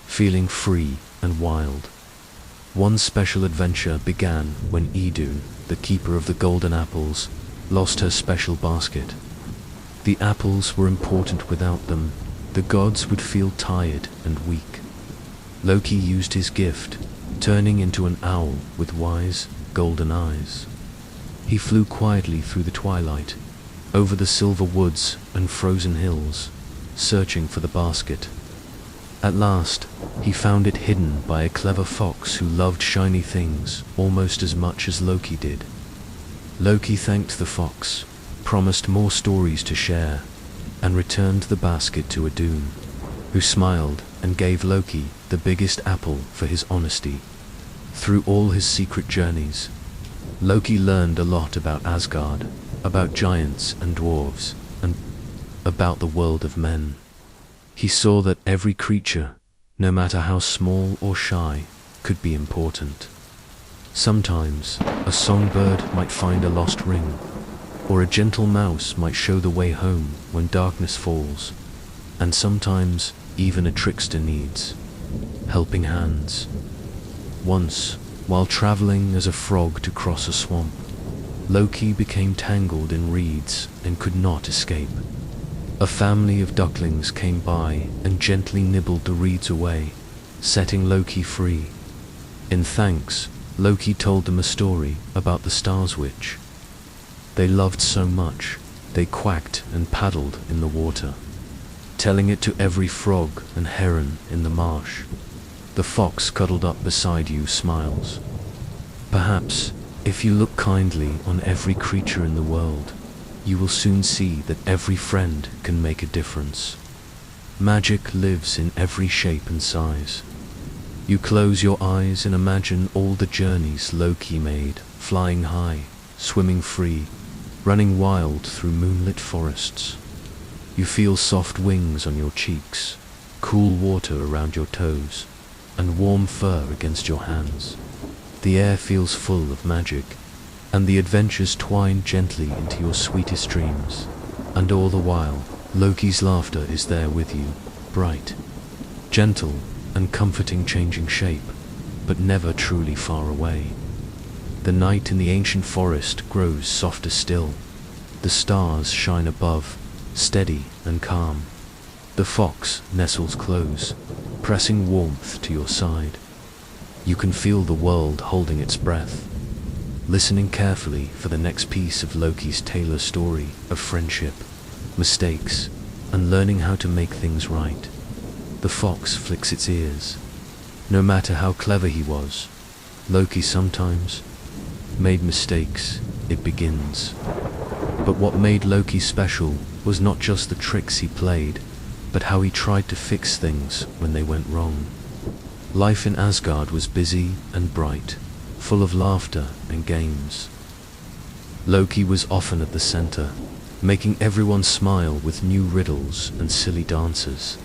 feeling free and wild. One special adventure began when Idun, the keeper of the golden apples, lost her special basket. The apples were important without them. The gods would feel tired and weak. Loki used his gift, turning into an owl with wise, golden eyes. He flew quietly through the twilight, over the silver woods and frozen hills, searching for the basket. At last, he found it hidden by a clever fox who loved shiny things almost as much as Loki did. Loki thanked the fox, promised more stories to share, and returned the basket to Idun, who smiled and gave Loki the biggest apple for his honesty. Through all his secret journeys, Loki learned a lot about Asgard, about giants and dwarves, and about the world of men. He saw that every creature, no matter how small or shy, could be important. Sometimes, a songbird might find a lost ring, or a gentle mouse might show the way home when darkness falls, and sometimes even a trickster needs helping hands. Once, while traveling as a frog to cross a swamp, Loki became tangled in reeds and could not escape. A family of ducklings came by and gently nibbled the reeds away, setting Loki free. In thanks, Loki told them a story about the Stars Witch. They loved so much, they quacked and paddled in the water, telling it to every frog and heron in the marsh. The fox cuddled up beside you smiles. Perhaps, if you look kindly on every creature in the world, you will soon see that every friend can make a difference. Magic lives in every shape and size. You close your eyes and imagine all the journeys Loki made, flying high, swimming free, running wild through moonlit forests. You feel soft wings on your cheeks, cool water around your toes, and warm fur against your hands. The air feels full of magic, and the adventures twine gently into your sweetest dreams. And all the while, Loki's laughter is there with you, bright, gentle, and comforting, changing shape, but never truly far away. The night in the ancient forest grows softer still. The stars shine above, steady and calm. The fox nestles close, pressing warmth to your side. You can feel the world holding its breath, listening carefully for the next piece of Loki's tale story of friendship, mistakes, and learning how to make things right. The fox flicks its ears. No matter how clever he was, Loki sometimes made mistakes. It begins. But what made Loki special was not just the tricks he played, but how he tried to fix things when they went wrong. Life in Asgard was busy and bright, full of laughter and games. Loki was often at the center, making everyone smile with new riddles and silly dances.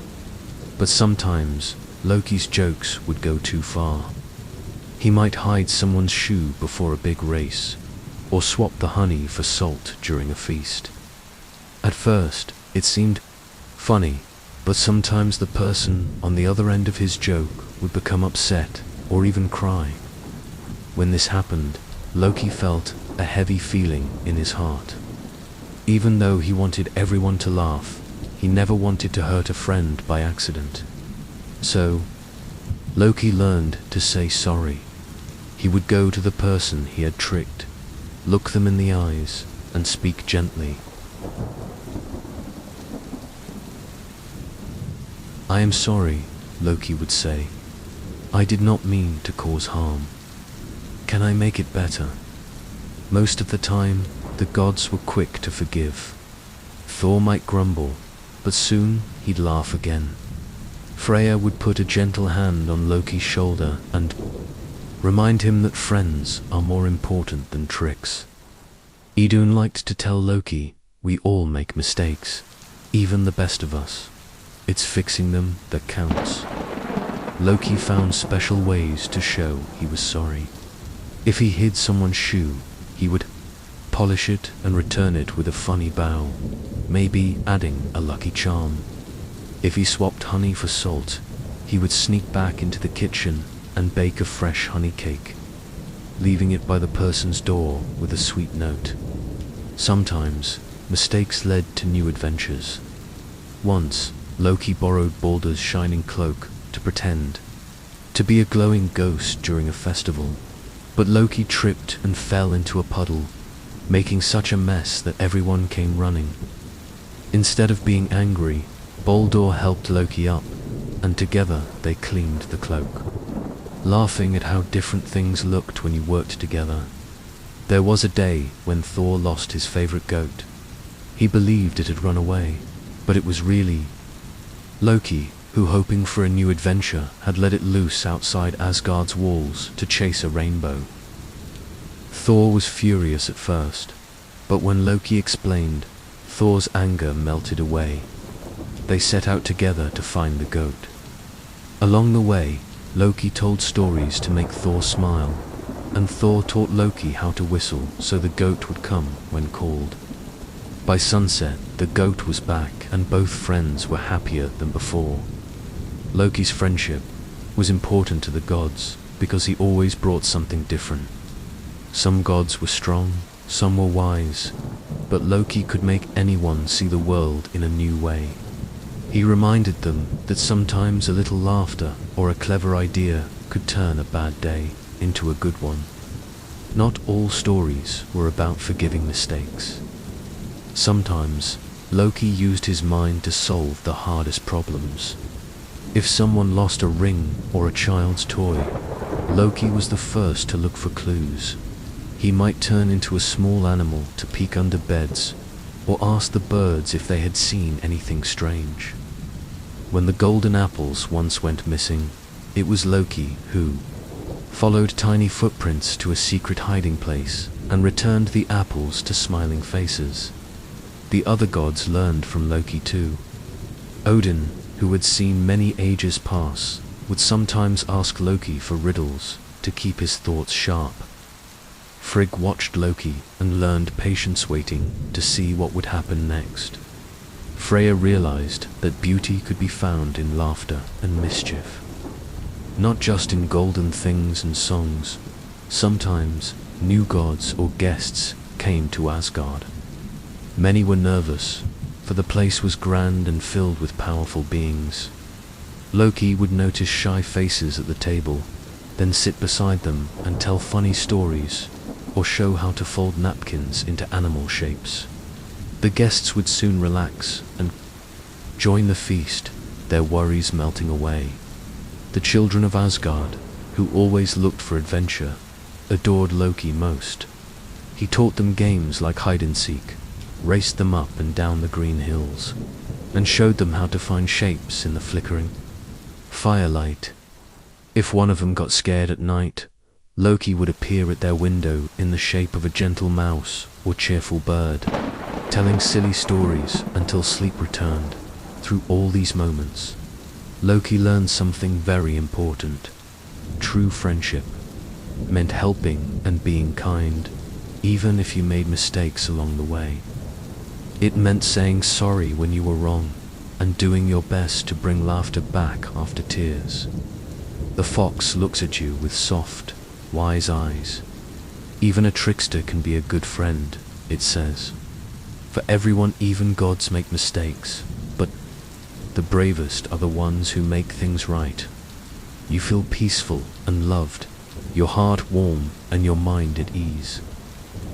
But sometimes, Loki's jokes would go too far. He might hide someone's shoe before a big race, or swap the honey for salt during a feast. At first, it seemed funny, but sometimes the person on the other end of his joke would become upset or even cry. When this happened, Loki felt a heavy feeling in his heart. Even though he wanted everyone to laugh, he never wanted to hurt a friend by accident. So, Loki learned to say sorry. He would go to the person he had tricked, look them in the eyes, and speak gently. "I am sorry," Loki would say. "I did not mean to cause harm. Can I make it better?" Most of the time, the gods were quick to forgive. Thor might grumble, but soon he'd laugh again. Freya would put a gentle hand on Loki's shoulder and remind him that friends are more important than tricks. Idun liked to tell Loki, "We all make mistakes, even the best of us. It's fixing them that counts." Loki found special ways to show he was sorry. If he hid someone's shoe, he would polish it and return it with a funny bow, maybe adding a lucky charm. If he swapped honey for salt, he would sneak back into the kitchen and bake a fresh honey cake, leaving it by the person's door with a sweet note. Sometimes, mistakes led to new adventures. Once, Loki borrowed Baldur's shining cloak to pretend to be a glowing ghost during a festival, but Loki tripped and fell into a puddle, making such a mess that everyone came running. Instead of being angry, Baldur helped Loki up, and together they cleaned the cloak, laughing at how different things looked when you worked together. There was a day when Thor lost his favorite goat. He believed it had run away, but it was really Loki, who, hoping for a new adventure, had let it loose outside Asgard's walls to chase a rainbow. Thor was furious at first, but when Loki explained, Thor's anger melted away. They set out together to find the goat. Along the way, Loki told stories to make Thor smile, and Thor taught Loki how to whistle so the goat would come when called. By sunset, the goat was back, and both friends were happier than before. Loki's friendship was important to the gods because he always brought something different. Some gods were strong, some were wise, but Loki could make anyone see the world in a new way. He reminded them that sometimes a little laughter or a clever idea could turn a bad day into a good one. Not all stories were about forgiving mistakes. Sometimes, Loki used his mind to solve the hardest problems. If someone lost a ring or a child's toy, Loki was the first to look for clues. He might turn into a small animal to peek under beds, or ask the birds if they had seen anything strange. When the golden apples once went missing, it was Loki who followed tiny footprints to a secret hiding place and returned the apples to smiling faces. The other gods learned from Loki too. Odin, who had seen many ages pass, would sometimes ask Loki for riddles to keep his thoughts sharp. Frigg watched Loki and learned patience waiting to see what would happen next. Freya realized that beauty could be found in laughter and mischief, not just in golden things and songs. Sometimes new gods or guests came to Asgard. Many were nervous, for the place was grand and filled with powerful beings. Loki would notice shy faces at the table, then sit beside them and tell funny stories, or show how to fold napkins into animal shapes. The guests would soon relax and join the feast, their worries melting away. The children of Asgard, who always looked for adventure, adored Loki most. He taught them games like hide-and-seek, raced them up and down the green hills, and showed them how to find shapes in the flickering firelight. If one of them got scared at night, Loki would appear at their window in the shape of a gentle mouse or cheerful bird, telling silly stories until sleep returned. Through all these moments, Loki learned something very important: true friendship meant helping and being kind, even if you made mistakes along the way. It meant saying sorry when you were wrong and doing your best to bring laughter back after tears. The fox looks at you with soft, wise eyes. Even a trickster can be a good friend, it says. For everyone, even gods make mistakes, but the bravest are the ones who make things right. You feel peaceful and loved, your heart warm and your mind at ease.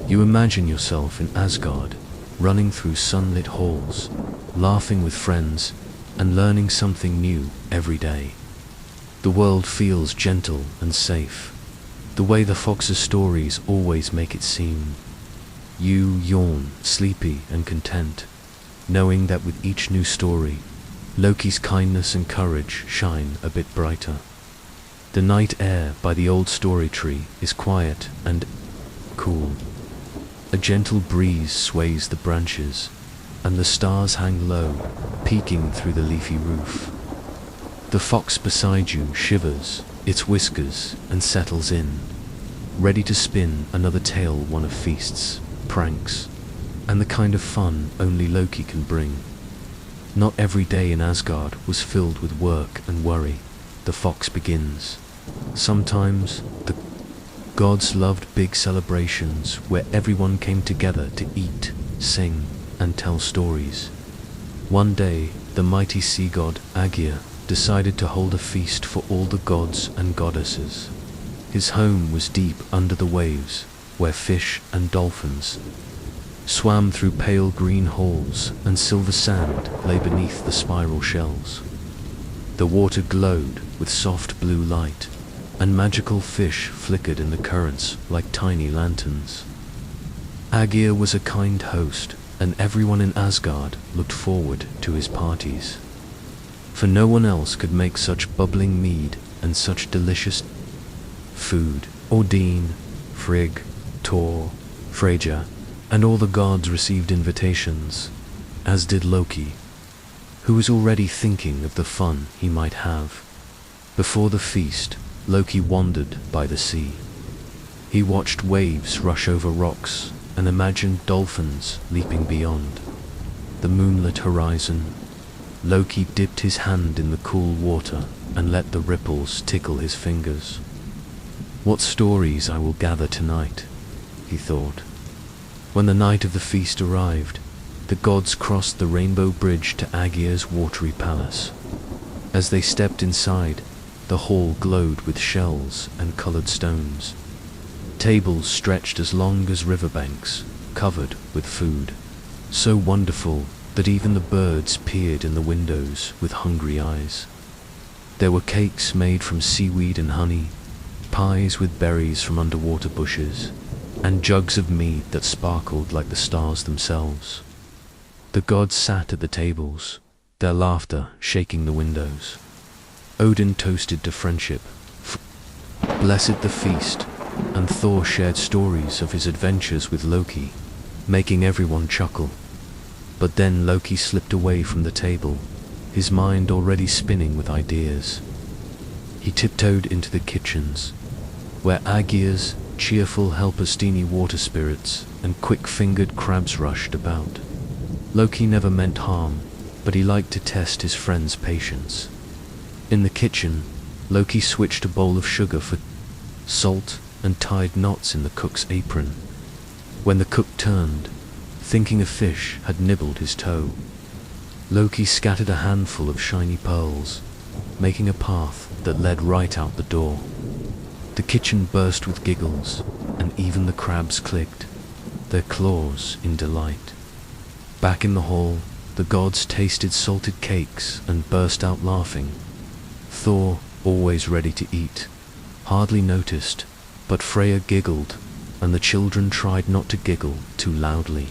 You imagine yourself in Asgard, running through sunlit halls, laughing with friends, and learning something new every day. The world feels gentle and safe, the way the fox's stories always make it seem. You yawn, sleepy and content, knowing that with each new story, Loki's kindness and courage shine a bit brighter. The night air by the old story tree is quiet and cool. A gentle breeze sways the branches, and the stars hang low, peeking through the leafy roof. The fox beside you shivers its whiskers and settles in, ready to spin another tale, one of feasts, pranks, and the kind of fun only Loki can bring. Not every day in Asgard was filled with work and worry, the fox begins. Sometimes the gods loved big celebrations where everyone came together to eat, sing, and tell stories. One day, the mighty sea god Aesir decided to hold a feast for all the gods and goddesses. His home was deep under the waves, where fish and dolphins swam through pale green halls and silver sand lay beneath the spiral shells. The water glowed with soft blue light, and magical fish flickered in the currents like tiny lanterns. Aesir was a kind host, and everyone in Asgard looked forward to his parties. For no one else could make such bubbling mead and such delicious food. Odin, Frigg, Thor, Freyja, and all the gods received invitations, as did Loki, who was already thinking of the fun he might have. Before the feast, Loki wandered by the sea. He watched waves rush over rocks and imagined dolphins leaping beyond the moonlit horizon. Loki dipped his hand in the cool water and let the ripples tickle his fingers. What stories I will gather tonight, he thought. When the night of the feast arrived, the gods crossed the rainbow bridge to Aegir's watery palace. As they stepped inside, the hall glowed with shells and colored stones. Tables stretched as long as riverbanks, covered with food, so wonderful that even the birds peered in the windows with hungry eyes. There were cakes made from seaweed and honey, pies with berries from underwater bushes, and jugs of mead that sparkled like the stars themselves. The gods sat at the tables, their laughter shaking the windows. Odin toasted to friendship, blessed the feast, and Thor shared stories of his adventures with Loki, making everyone chuckle. But then Loki slipped away from the table, his mind already spinning with ideas. He tiptoed into the kitchens, where Aegir's cheerful Helpestini water spirits and quick-fingered crabs rushed about. Loki never meant harm, but he liked to test his friend's patience. In the kitchen, Loki switched a bowl of sugar for salt and tied knots in the cook's apron. When the cook turned, thinking a fish had nibbled his toe, Loki scattered a handful of shiny pearls, making a path that led right out the door. The kitchen burst with giggles, and even the crabs clicked, their claws in delight. Back in the hall, the gods tasted salted cakes and burst out laughing. Thor, always ready to eat, hardly noticed, but Freya giggled, and the children tried not to giggle too loudly.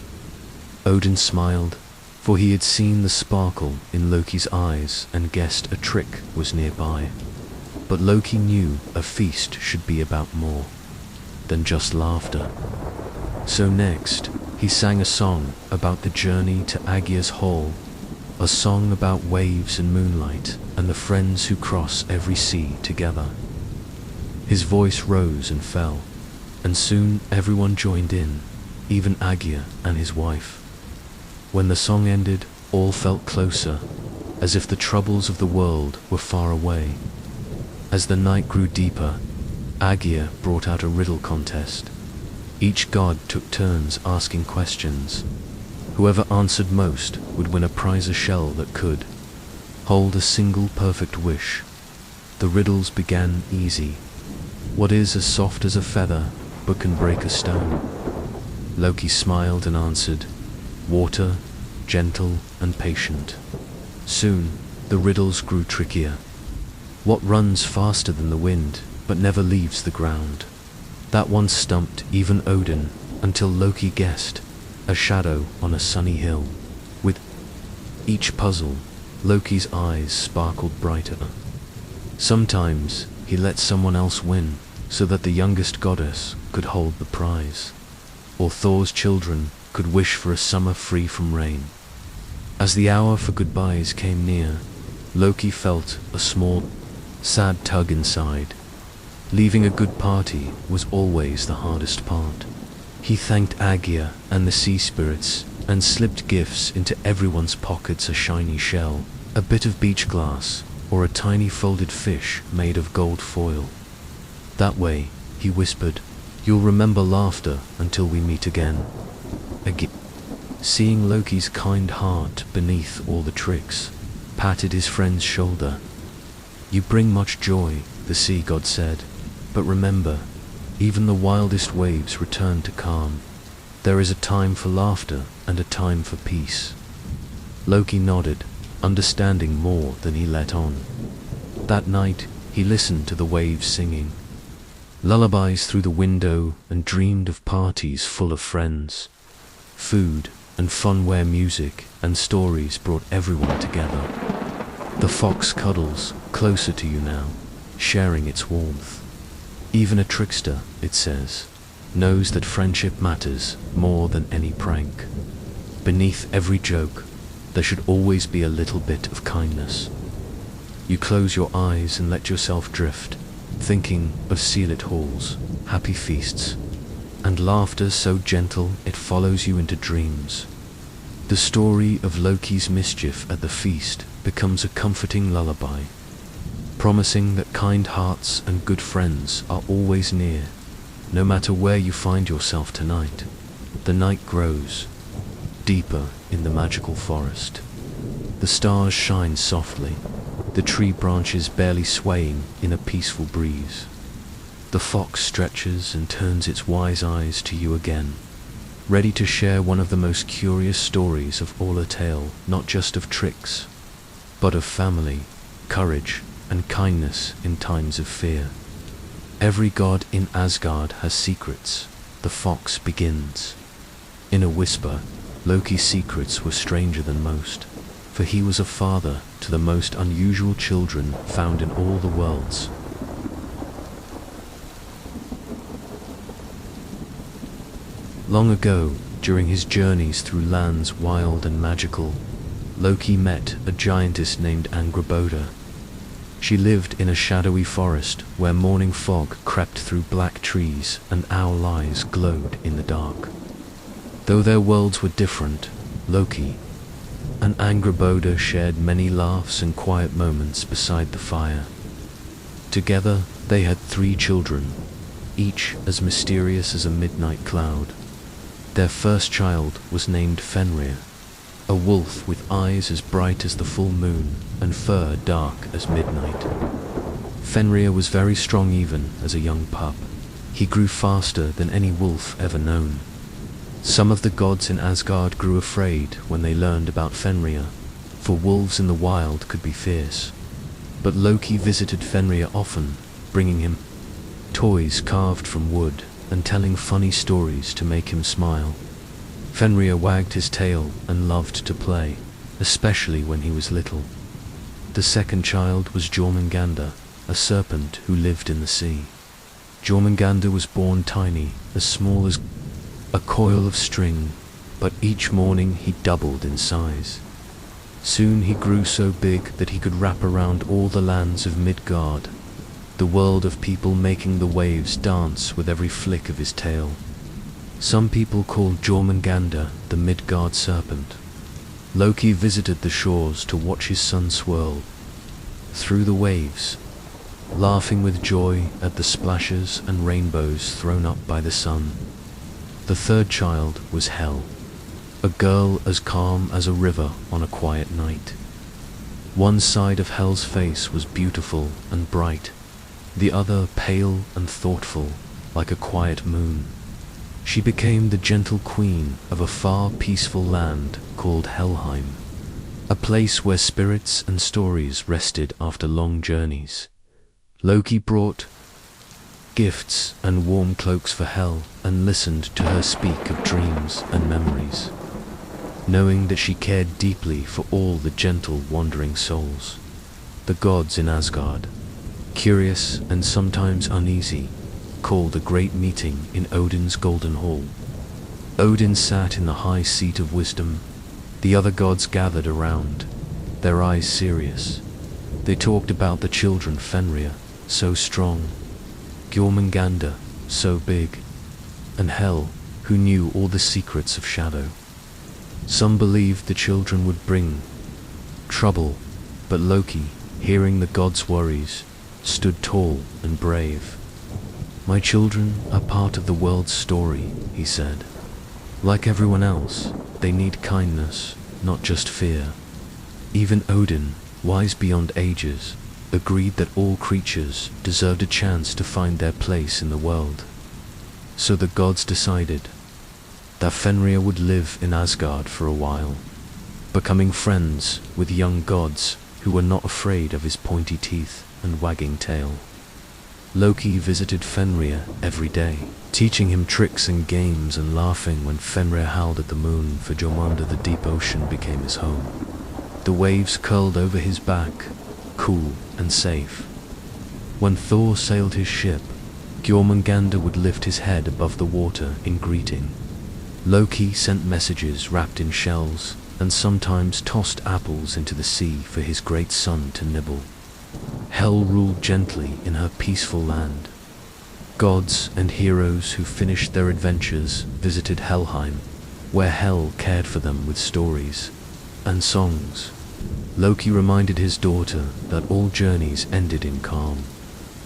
Odin smiled, for he had seen the sparkle in Loki's eyes and guessed a trick was nearby. But Loki knew a feast should be about more than just laughter. So next, he sang a song about the journey to Aegir's hall, a song about waves and moonlight and the friends who cross every sea together. His voice rose and fell, and soon everyone joined in, even Aegir and his wife. When the song ended, all felt closer, as if the troubles of the world were far away. As the night grew deeper, Aegir brought out a riddle contest. Each god took turns asking questions. Whoever answered most would win a prize, a shell that could hold a single perfect wish. The riddles began easy. What is as soft as a feather, but can break a stone? Loki smiled and answered, water, gentle and patient. Soon, the riddles grew trickier. What runs faster than the wind, but never leaves the ground? That one stumped even Odin, until Loki guessed, a shadow on a sunny hill. With each puzzle, Loki's eyes sparkled brighter. Sometimes, he let someone else win, so that the youngest goddess could hold the prize. Or Thor's children could wish for a summer free from rain. As the hour for goodbyes came near, Loki felt a small, sad tug inside. Leaving a good party was always the hardest part. He thanked Aegir and the sea spirits, and slipped gifts into everyone's pockets: a shiny shell, a bit of beach glass, or a tiny folded fish made of gold foil. That way, he whispered, you'll remember laughter until we meet again. Seeing Loki's kind heart beneath all the tricks, patted his friend's shoulder. You bring much joy, the sea god said, but remember, even the wildest waves return to calm. There is a time for laughter and a time for peace. Loki nodded, understanding more than he let on. That night, he listened to the waves singing lullabies through the window and dreamed of parties full of friends, food and fun where music and stories brought everyone together. The fox cuddles closer to you now, sharing its warmth. Even a trickster, it says, knows that friendship matters more than any prank. Beneath every joke, there should always be a little bit of kindness. You close your eyes and let yourself drift, thinking of sea-lit halls, happy feasts, and laughter so gentle it follows you into dreams. The story of Loki's mischief at the feast becomes a comforting lullaby, promising that kind hearts and good friends are always near, no matter where you find yourself tonight. The night grows deeper in the magical forest. The stars shine softly, the tree branches barely swaying in a peaceful breeze. The fox stretches and turns its wise eyes to you again, ready to share one of the most curious stories of all, a tale not just of tricks, but of family, courage, and kindness in times of fear. Every god in Asgard has secrets. The fox begins. In a whisper, Loki's secrets were stranger than most, for he was a father to the most unusual children found in all the worlds. Long ago, during his journeys through lands wild and magical, Loki met a giantess named Angrboda. She lived in a shadowy forest where morning fog crept through black trees and owl eyes glowed in the dark. Though their worlds were different, Loki and Angrboda shared many laughs and quiet moments beside the fire. Together, they had 3 children, each as mysterious as a midnight cloud. Their first child was named Fenrir, a wolf with eyes as bright as the full moon and fur dark as midnight. Fenrir was very strong even as a young pup. He grew faster than any wolf ever known. Some of the gods in Asgard grew afraid when they learned about Fenrir, for wolves in the wild could be fierce. But Loki visited Fenrir often, bringing him toys carved from wood and telling funny stories to make him smile. Fenrir wagged his tail and loved to play, especially when he was little. The second child was Jormungandr, a serpent who lived in the sea. Jormungandr was born tiny, as small as a coil of string, but each morning he doubled in size. Soon he grew so big that he could wrap around all the lands of Midgard. the world of people making the waves dance with every flick of his tail. Some people called Jormungandr the Midgard serpent. Loki visited the shores to watch his son swirl through the waves, laughing with joy at the splashes and rainbows thrown up by the sun. The third child was Hel, a girl as calm as a river on a quiet night. One side of Hel's face was beautiful and bright, the other pale and thoughtful, like a quiet moon. She became the gentle queen of a far peaceful land called Helheim, a place where spirits and stories rested after long journeys. Loki brought gifts and warm cloaks for Hel and listened to her speak of dreams and memories, knowing that she cared deeply for all the gentle wandering souls. The gods in Asgard, curious and sometimes uneasy, called a great meeting in Odin's golden hall. Odin sat in the high seat of wisdom. The other gods gathered around, their eyes serious. They talked about the children Fenrir, so strong, Jormungandr, so big, and Hel, who knew all the secrets of shadow. Some believed the children would bring trouble, but Loki, hearing the gods' worries, stood tall and brave. "My children are part of the world's story," he said. "Like everyone else, they need kindness, not just fear." Even Odin, wise beyond ages, agreed that all creatures deserved a chance to find their place in the world. So the gods decided that Fenrir would live in Asgard for a while, becoming friends with young gods who were not afraid of his pointy teeth and wagging tail. Loki visited Fenrir every day, teaching him tricks and games and laughing when Fenrir howled at the moon, for Jormungandr the deep ocean became his home. The waves curled over his back, cool and safe. When Thor sailed his ship, Jormungandr would lift his head above the water in greeting. Loki sent messages wrapped in shells and sometimes tossed apples into the sea for his great son to nibble. Hel ruled gently in her peaceful land. Gods and heroes who finished their adventures visited Helheim, where Hel cared for them with stories and songs. Loki reminded his daughter that all journeys ended in calm,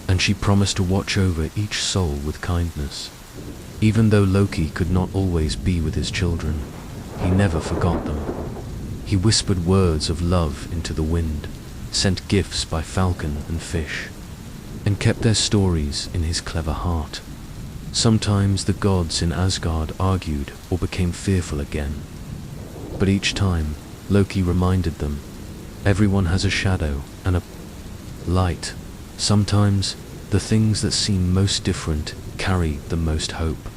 and she promised to watch over each soul with kindness. Even though Loki could not always be with his children, he never forgot them. He whispered words of love into the wind, sent gifts by falcon and fish, and kept their stories in his clever heart. Sometimes the gods in Asgard argued or became fearful again, but each time Loki reminded them, everyone has a shadow and a light. Sometimes the things that seem most different carry the most hope.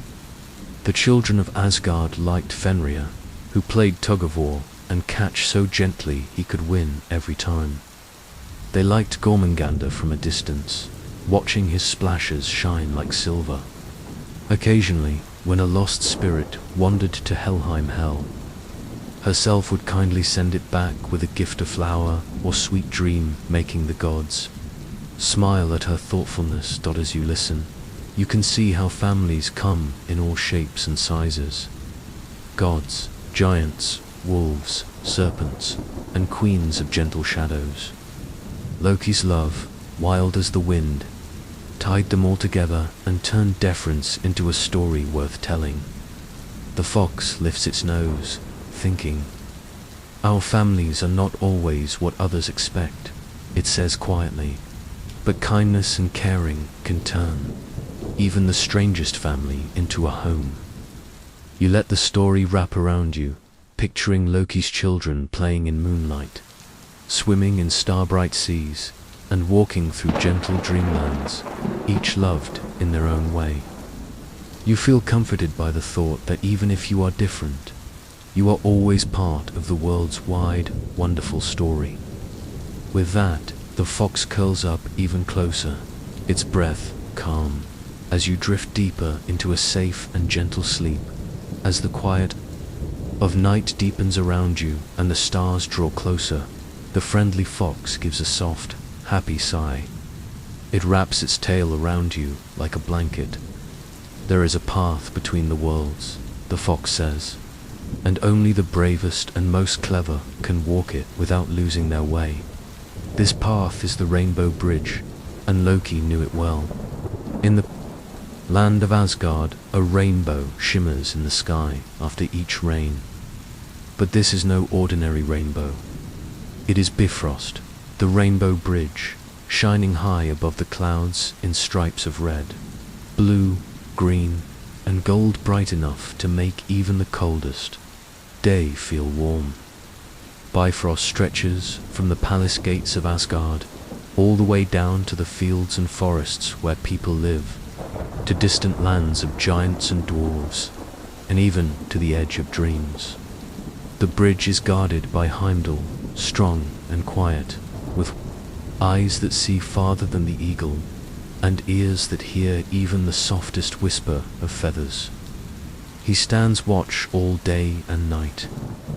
The children of Asgard liked Fenrir, who played tug-of-war and catch so gently he could win every time. They liked Jormungandr from a distance, watching his splashes shine like silver. Occasionally, when a lost spirit wandered to Helheim Hel, herself would kindly send it back with a gift of flower or sweet dream, making the gods smile at her thoughtfulness. As you listen, you can see how families come in all shapes and sizes. Gods, giants, wolves, serpents, and queens of gentle shadows. Loki's love, wild as the wind, tied them all together and turned deference into a story worth telling. The fox lifts its nose, thinking, "Our families are not always what others expect," it says quietly, "but kindness and caring can turn even the strangest family into a home." You let the story wrap around you, picturing Loki's children playing in moonlight, swimming in star-bright seas, and walking through gentle dreamlands, each loved in their own way. You feel comforted by the thought that even if you are different, you are always part of the world's wide, wonderful story. With that, the fox curls up even closer, its breath calm, as you drift deeper into a safe and gentle sleep. As the quiet of night deepens around you and the stars draw closer, the friendly fox gives a soft, happy sigh. It wraps its tail around you like a blanket. There is a path between the worlds, the fox says, and only the bravest and most clever can walk it without losing their way. This path is the Rainbow Bridge, and Loki knew it well. In the land of Asgard, a rainbow shimmers in the sky after each rain. But this is no ordinary rainbow. It is Bifrost, the Rainbow Bridge, shining high above the clouds in stripes of red, blue, green, and gold, bright enough to make even the coldest day feel warm. Bifrost stretches from the palace gates of Asgard all the way down to the fields and forests where people live, to distant lands of giants and dwarves, and even to the edge of dreams. The bridge is guarded by Heimdall, strong and quiet, with eyes that see farther than the eagle, and ears that hear even the softest whisper of feathers. He stands watch all day and night,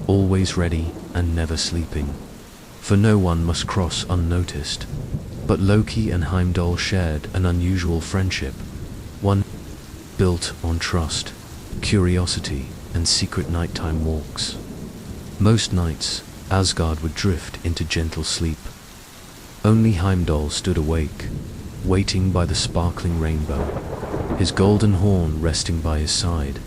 always ready and never sleeping, for no one must cross unnoticed. But Loki and Heimdall shared an unusual friendship, one built on trust, curiosity, and secret nighttime walks. Most nights, Asgard would drift into gentle sleep. Only Heimdall stood awake, waiting by the sparkling rainbow, his golden horn resting by his side.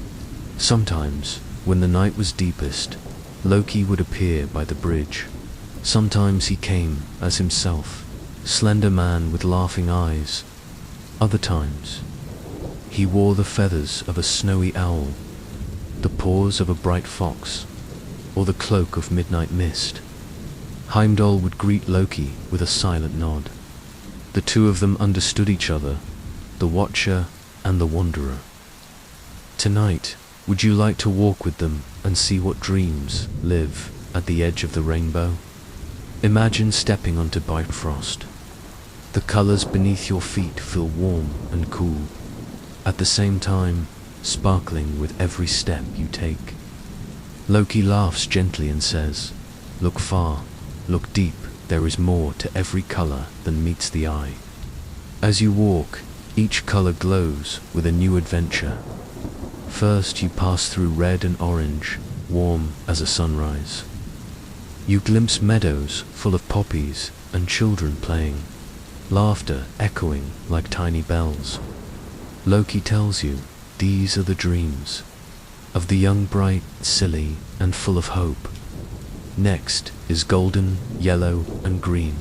Sometimes, when the night was deepest, Loki would appear by the bridge. Sometimes he came as himself, slender man with laughing eyes. Other times, he wore the feathers of a snowy owl, the paws of a bright fox, or the cloak of midnight mist. Heimdall would greet Loki with a silent nod. The two of them understood each other, the Watcher and the Wanderer. Tonight, would you like to walk with them and see what dreams live at the edge of the rainbow? Imagine stepping onto Bifrost. The colors beneath your feet feel warm and cool, at the same time sparkling with every step you take. Loki laughs gently and says, "Look far, look deep, there is more to every color than meets the eye." As you walk, each color glows with a new adventure. First you pass through red and orange, warm as a sunrise. You glimpse meadows full of poppies and children playing, laughter echoing like tiny bells. Loki tells you these are the dreams of the young, bright, silly, and full of hope. Next is golden, yellow, and green,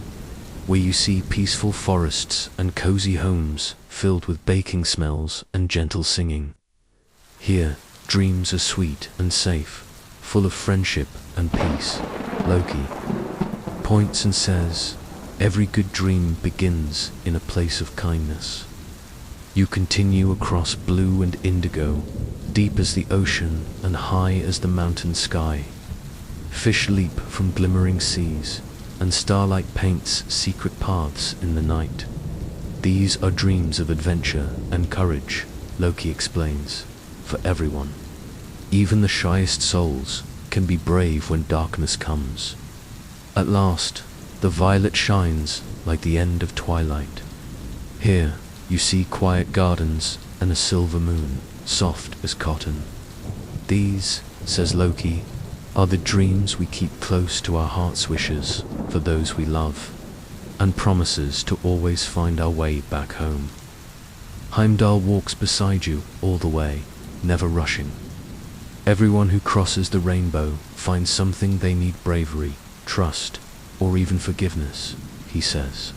where you see peaceful forests and cozy homes filled with baking smells and gentle singing. Here, dreams are sweet and safe, full of friendship and peace. Loki points and says, "Every good dream begins in a place of kindness." You continue across blue and indigo, deep as the ocean and high as the mountain sky. Fish leap from glimmering seas, and starlight paints secret paths in the night. These are dreams of adventure and courage, Loki explains, for everyone. Even the shyest souls can be brave when darkness comes. At last, the violet shines like the end of twilight. Here, you see quiet gardens and a silver moon, soft as cotton. These, says Loki, are the dreams we keep close to our heart's wishes for those we love, and promises to always find our way back home. Heimdall walks beside you all the way, never rushing. Everyone who crosses the rainbow finds something they need: bravery, trust, or even forgiveness, he says.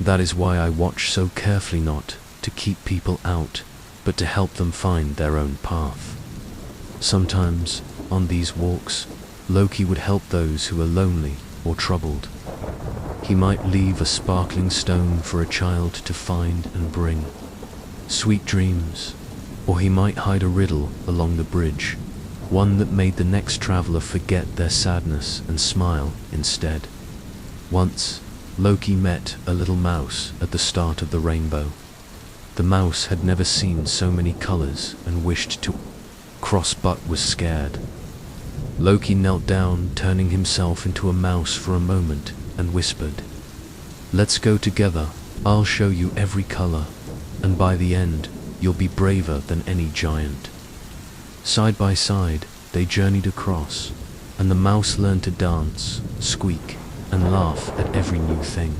That is why I watch so carefully, not to keep people out, but to help them find their own path. Sometimes, on these walks, Loki would help those who are lonely or troubled. He might leave a sparkling stone for a child to find and bring sweet dreams, or he might hide a riddle along the bridge, one that made the next traveler forget their sadness and smile instead. Once, Loki met a little mouse at the start of the rainbow. The mouse had never seen so many colors and wished to cross but was scared. Loki knelt down, turning himself into a mouse for a moment, and whispered, "Let's go together I'll show you every color, and by the end, you'll be braver than any giant." Side by side, they journeyed across, and the mouse learned to dance, squeak, and laugh at every new thing.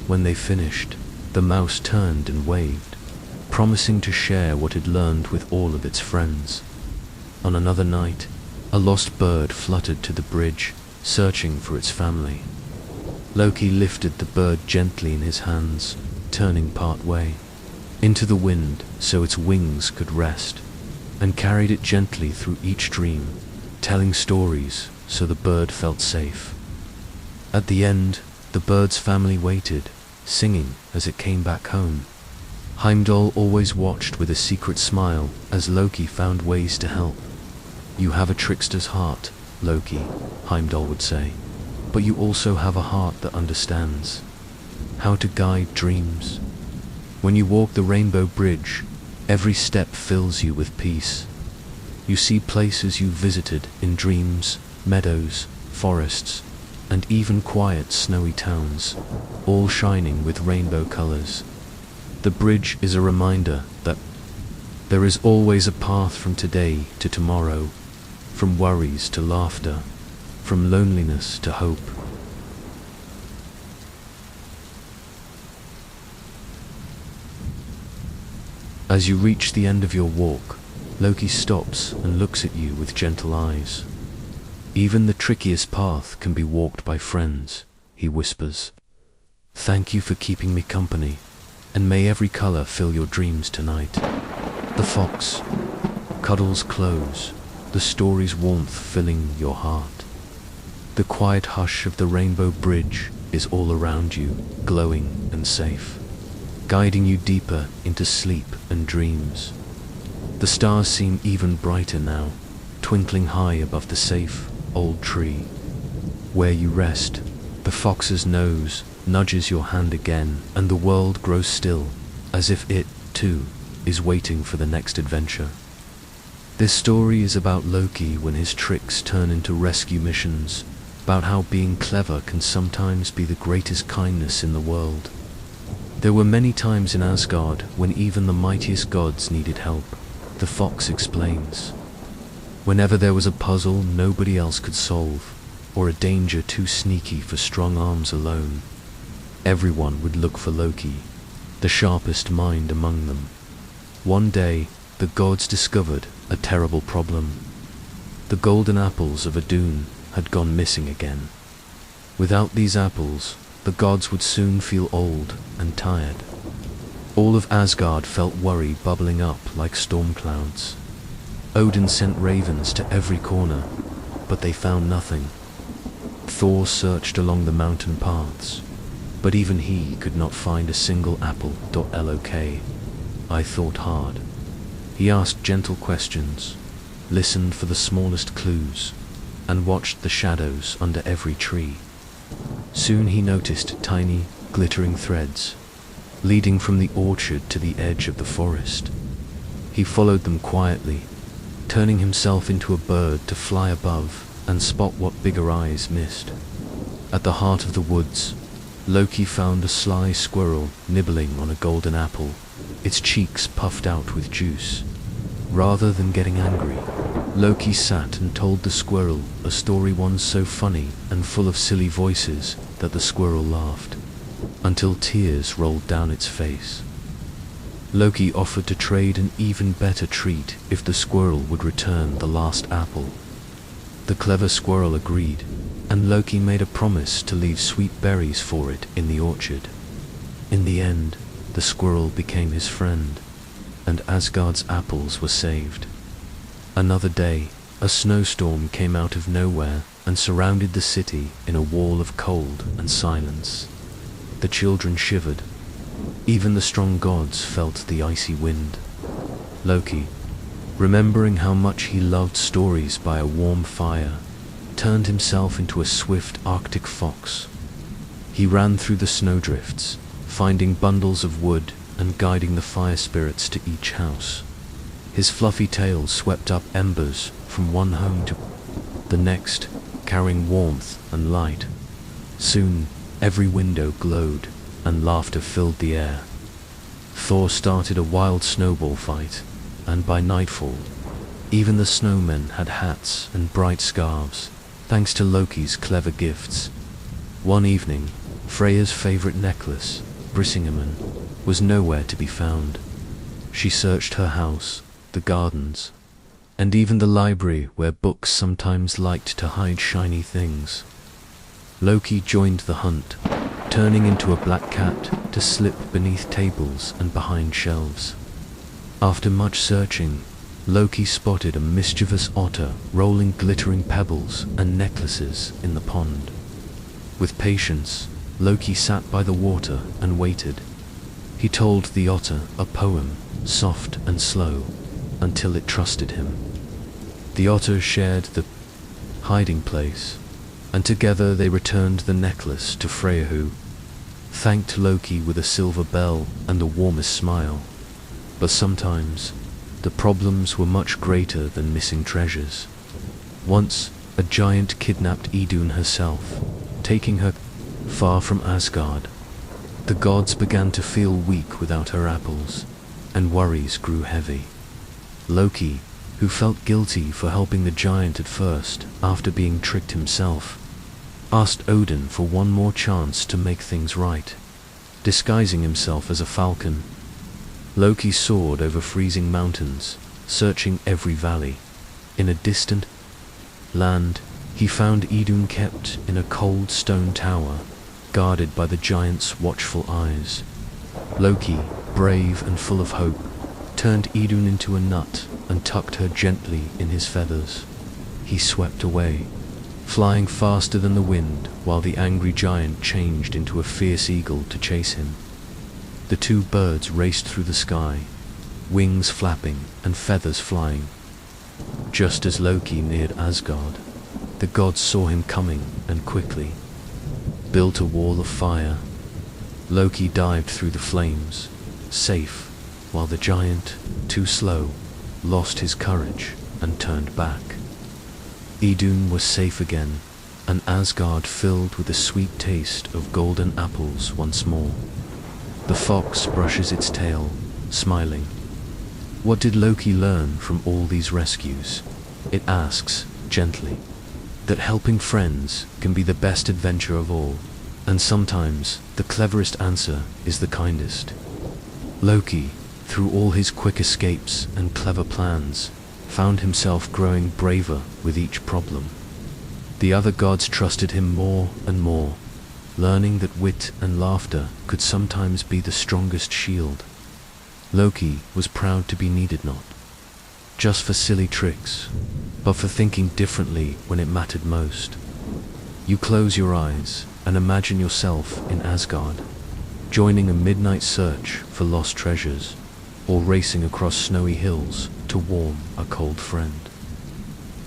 When they finished, the mouse turned and waved, promising to share what it learned with all of its friends. On another night, a lost bird fluttered to the bridge, searching for its family. Loki lifted the bird gently in his hands, turning part way into the wind so its wings could rest, and carried it gently through each dream, telling stories so the bird felt safe. At the end, the bird's family waited, singing as it came back home. Heimdall always watched with a secret smile as Loki found ways to help. "You have a trickster's heart, Loki," Heimdall would say, "but you also have a heart that understands how to guide dreams. When you walk the rainbow bridge, every step fills you with peace. You see places you visited in dreams, meadows, forests, and even quiet snowy towns, all shining with rainbow colors. The bridge is a reminder that there is always a path from today to tomorrow, from worries to laughter, from loneliness to hope." As you reach the end of your walk, Loki stops and looks at you with gentle eyes. "Even the trickiest path can be walked by friends," he whispers. "Thank you for keeping me company, and may every color fill your dreams tonight." The fox cuddles close, the story's warmth filling your heart. The quiet hush of the rainbow bridge is all around you, glowing and safe, guiding you deeper into sleep and dreams. The stars seem even brighter now, twinkling high above the safe, old tree. Where you rest, the fox's nose nudges your hand again, and the world grows still, as if it, too, is waiting for the next adventure. This story is about Loki when his tricks turn into rescue missions, about how being clever can sometimes be the greatest kindness in the world. There were many times in Asgard when even the mightiest gods needed help, the fox explains. Whenever there was a puzzle nobody else could solve, or a danger too sneaky for strong arms alone, everyone would look for Loki, the sharpest mind among them. One day, the gods discovered a terrible problem. The golden apples of Odin had gone missing again. Without these apples, the gods would soon feel old and tired. All of Asgard felt worry bubbling up like storm clouds. Odin sent ravens to every corner, but they found nothing. Thor searched along the mountain paths, but even he could not find a single apple. Look, I thought hard. He asked gentle questions, listened for the smallest clues, and watched the shadows under every tree. Soon he noticed tiny, glittering threads, leading from the orchard to the edge of the forest. He followed them quietly, turning himself into a bird to fly above and spot what bigger eyes missed. At the heart of the woods, Loki found a sly squirrel nibbling on a golden apple, its cheeks puffed out with juice. Rather than getting angry, Loki sat and told the squirrel a story once so funny and full of silly voices that the squirrel laughed, until tears rolled down its face. Loki offered to trade an even better treat if the squirrel would return the last apple. The clever squirrel agreed, and Loki made a promise to leave sweet berries for it in the orchard. In the end, the squirrel became his friend, and Asgard's apples were saved. Another day, a snowstorm came out of nowhere and surrounded the city in a wall of cold and silence. The children shivered. Even the strong gods felt the icy wind. Loki, remembering how much he loved stories by a warm fire, turned himself into a swift Arctic fox. He ran through the snowdrifts, finding bundles of wood and guiding the fire spirits to each house. His fluffy tail swept up embers from one home to the next, carrying warmth and light. Soon, every window glowed, and laughter filled the air. Thor started a wild snowball fight, and by nightfall, even the snowmen had hats and bright scarves, thanks to Loki's clever gifts. One evening, Freya's favorite necklace, Brisingamen, was nowhere to be found. She searched her house, the gardens, and even the library where books sometimes liked to hide shiny things. Loki joined the hunt, turning into a black cat to slip beneath tables and behind shelves. After much searching, Loki spotted a mischievous otter rolling glittering pebbles and necklaces in the pond. With patience, Loki sat by the water and waited. He told the otter a poem, soft and slow, until it trusted him. The otter shared the hiding place, and together they returned the necklace to Freya, who thanked Loki with a silver bell and the warmest smile. But sometimes, the problems were much greater than missing treasures. Once, a giant kidnapped Idun herself, taking her far from Asgard. The gods began to feel weak without her apples, and worries grew heavy. Loki, who felt guilty for helping the giant at first after being tricked himself, asked Odin for one more chance to make things right. Disguising himself as a falcon, Loki soared over freezing mountains, searching every valley. In a distant land, he found Idun kept in a cold stone tower, guarded by the giant's watchful eyes. Loki, brave and full of hope, turned Idun into a nut and tucked her gently in his feathers. He swept away, flying faster than the wind, while the angry giant changed into a fierce eagle to chase him. The two birds raced through the sky, wings flapping and feathers flying. Just as Loki neared Asgard, the gods saw him coming and quickly built a wall of fire. Loki dived through the flames, safe, while the giant, too slow, lost his courage and turned back. Idun was safe again, and Asgard filled with the sweet taste of golden apples once more. The fox brushes its tail, smiling. What did Loki learn from all these rescues? It asks, gently, that helping friends can be the best adventure of all, and sometimes the cleverest answer is the kindest. Loki, through all his quick escapes and clever plans, found himself growing braver with each problem. The other gods trusted him more and more, learning that wit and laughter could sometimes be the strongest shield. Loki was proud to be needed not just for silly tricks, but for thinking differently when it mattered most. You close your eyes and imagine yourself in Asgard, joining a midnight search for lost treasures, or racing across snowy hills to warm a cold friend.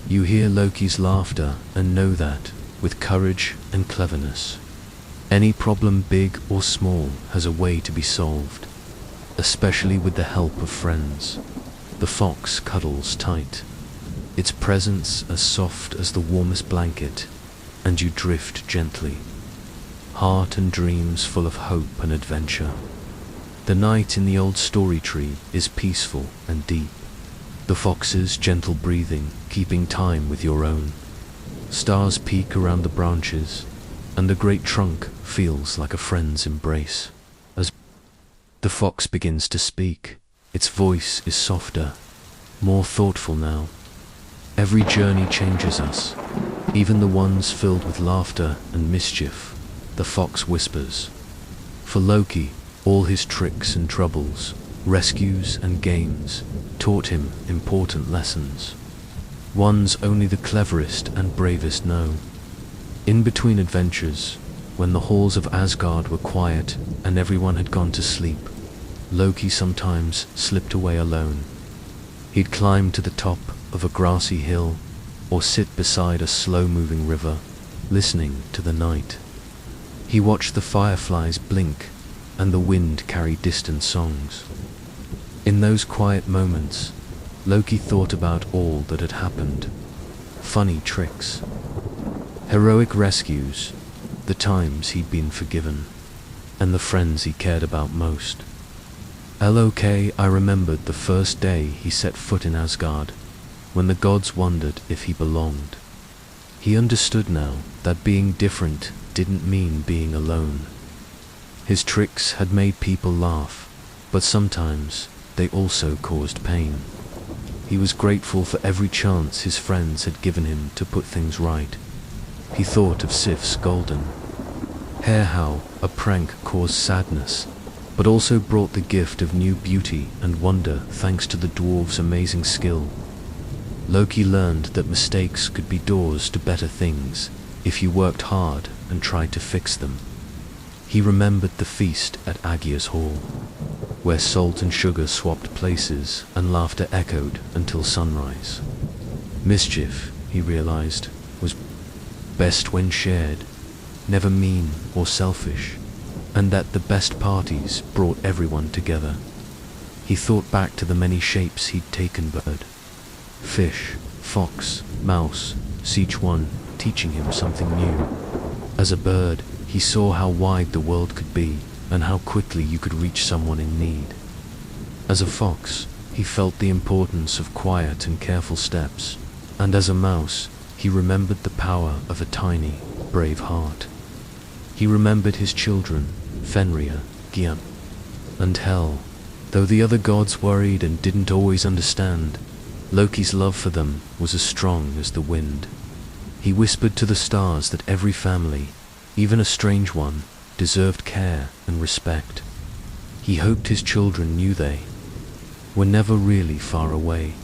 You hear Loki's laughter and know that, with courage and cleverness, any problem big or small has a way to be solved, especially with the help of friends. The fox cuddles tight, its presence as soft as the warmest blanket, and you drift gently, heart and dreams full of hope and adventure. The night in the old story tree is peaceful and deep, the fox's gentle breathing keeping time with your own. Stars peek around the branches, and the great trunk feels like a friend's embrace. As the fox begins to speak, its voice is softer, more thoughtful now. Every journey changes us, even the ones filled with laughter and mischief, the fox whispers. For Loki, all his tricks and troubles, rescues and games, taught him important lessons. Ones only the cleverest and bravest know. In between adventures, when the halls of Asgard were quiet and everyone had gone to sleep, Loki sometimes slipped away alone. He'd climb to the top of a grassy hill, or sit beside a slow-moving river, listening to the night. He watched the fireflies blink and the wind carry distant songs. In those quiet moments, Loki thought about all that had happened. Funny tricks, heroic rescues, the times he'd been forgiven, and the friends he cared about most. Loki remembered the first day he set foot in Asgard, when the gods wondered if he belonged. He understood now that being different didn't mean being alone. His tricks had made people laugh, but sometimes they also caused pain. He was grateful for every chance his friends had given him to put things right. He thought of Sif's golden hair, how a prank caused sadness, but also brought the gift of new beauty and wonder thanks to the dwarves' amazing skill. Loki learned that mistakes could be doors to better things if you worked hard and tried to fix them. He remembered the feast at Aegir's hall, where salt and sugar swapped places and laughter echoed until sunrise. Mischief, he realized, was best when shared, never mean or selfish, and that the best parties brought everyone together. He thought back to the many shapes he'd taken: bird, fish, fox, mouse, each one teaching him something new. As a bird, he saw how wide the world could be and how quickly you could reach someone in need. As a fox, he felt the importance of quiet and careful steps, and as a mouse, he remembered the power of a tiny, brave heart. He remembered his children, Fenrir, Gian, and Hel. Though the other gods worried and didn't always understand, Loki's love for them was as strong as the wind. He whispered to the stars that every family, even a strange one, deserved care and respect. He hoped his children knew they were never really far away.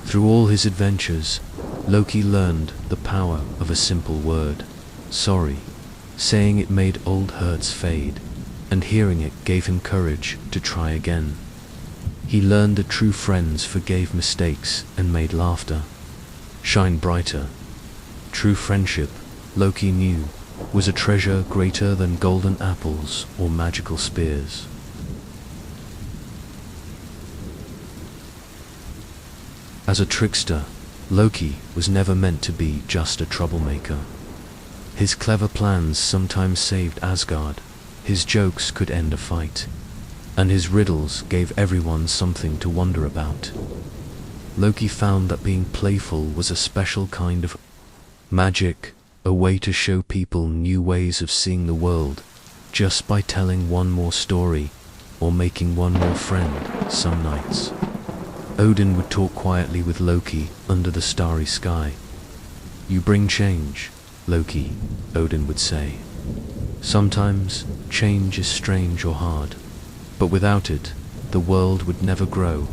Through all his adventures, Loki learned the power of a simple word, sorry. Saying it made old hurts fade, and hearing it gave him courage to try again. He learned that true friends forgave mistakes and made laughter shine brighter. True friendship, Loki knew, was a treasure greater than golden apples or magical spears. As a trickster, Loki was never meant to be just a troublemaker. His clever plans sometimes saved Asgard, his jokes could end a fight, and his riddles gave everyone something to wonder about. Loki found that being playful was a special kind of magic, a way to show people new ways of seeing the world, just by telling one more story or making one more friend some nights. Odin would talk quietly with Loki under the starry sky. "You bring change, Loki," Odin would say. "Sometimes change is strange or hard, but without it, the world would never grow.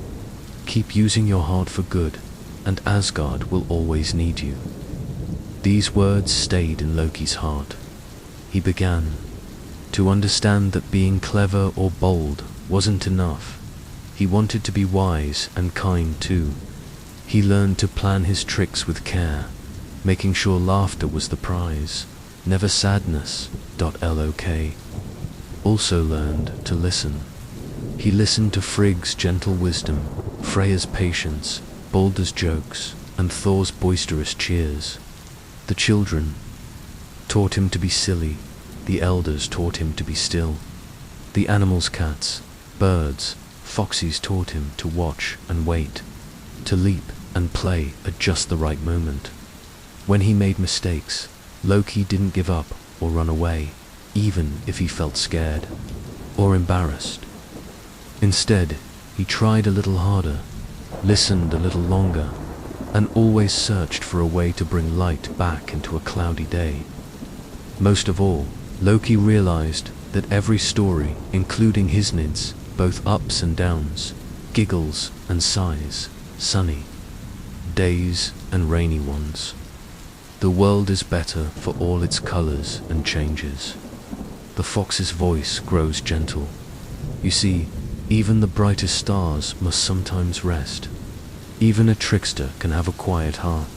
Keep using your heart for good, and Asgard will always need you." These words stayed in Loki's heart. He began to understand that being clever or bold wasn't enough. He wanted to be wise and kind too. He learned to plan his tricks with care, making sure laughter was the prize, never sadness. Loki also learned to listen. He listened to Frigg's gentle wisdom, Freya's patience, Balder's jokes, and Thor's boisterous cheers. The children taught him to be silly, the elders taught him to be still. The animals, cats, birds, foxes taught him to watch and wait, to leap and play at just the right moment. When he made mistakes, Loki didn't give up or run away, even if he felt scared or embarrassed. Instead, he tried a little harder, listened a little longer, and always searched for a way to bring light back into a cloudy day. Most of all, Loki realized that every story, including his nids, both ups and downs, giggles and sighs, sunny days and rainy ones. The world is better for all its colors and changes. The fox's voice grows gentle. You see, even the brightest stars must sometimes rest. Even a trickster can have a quiet heart.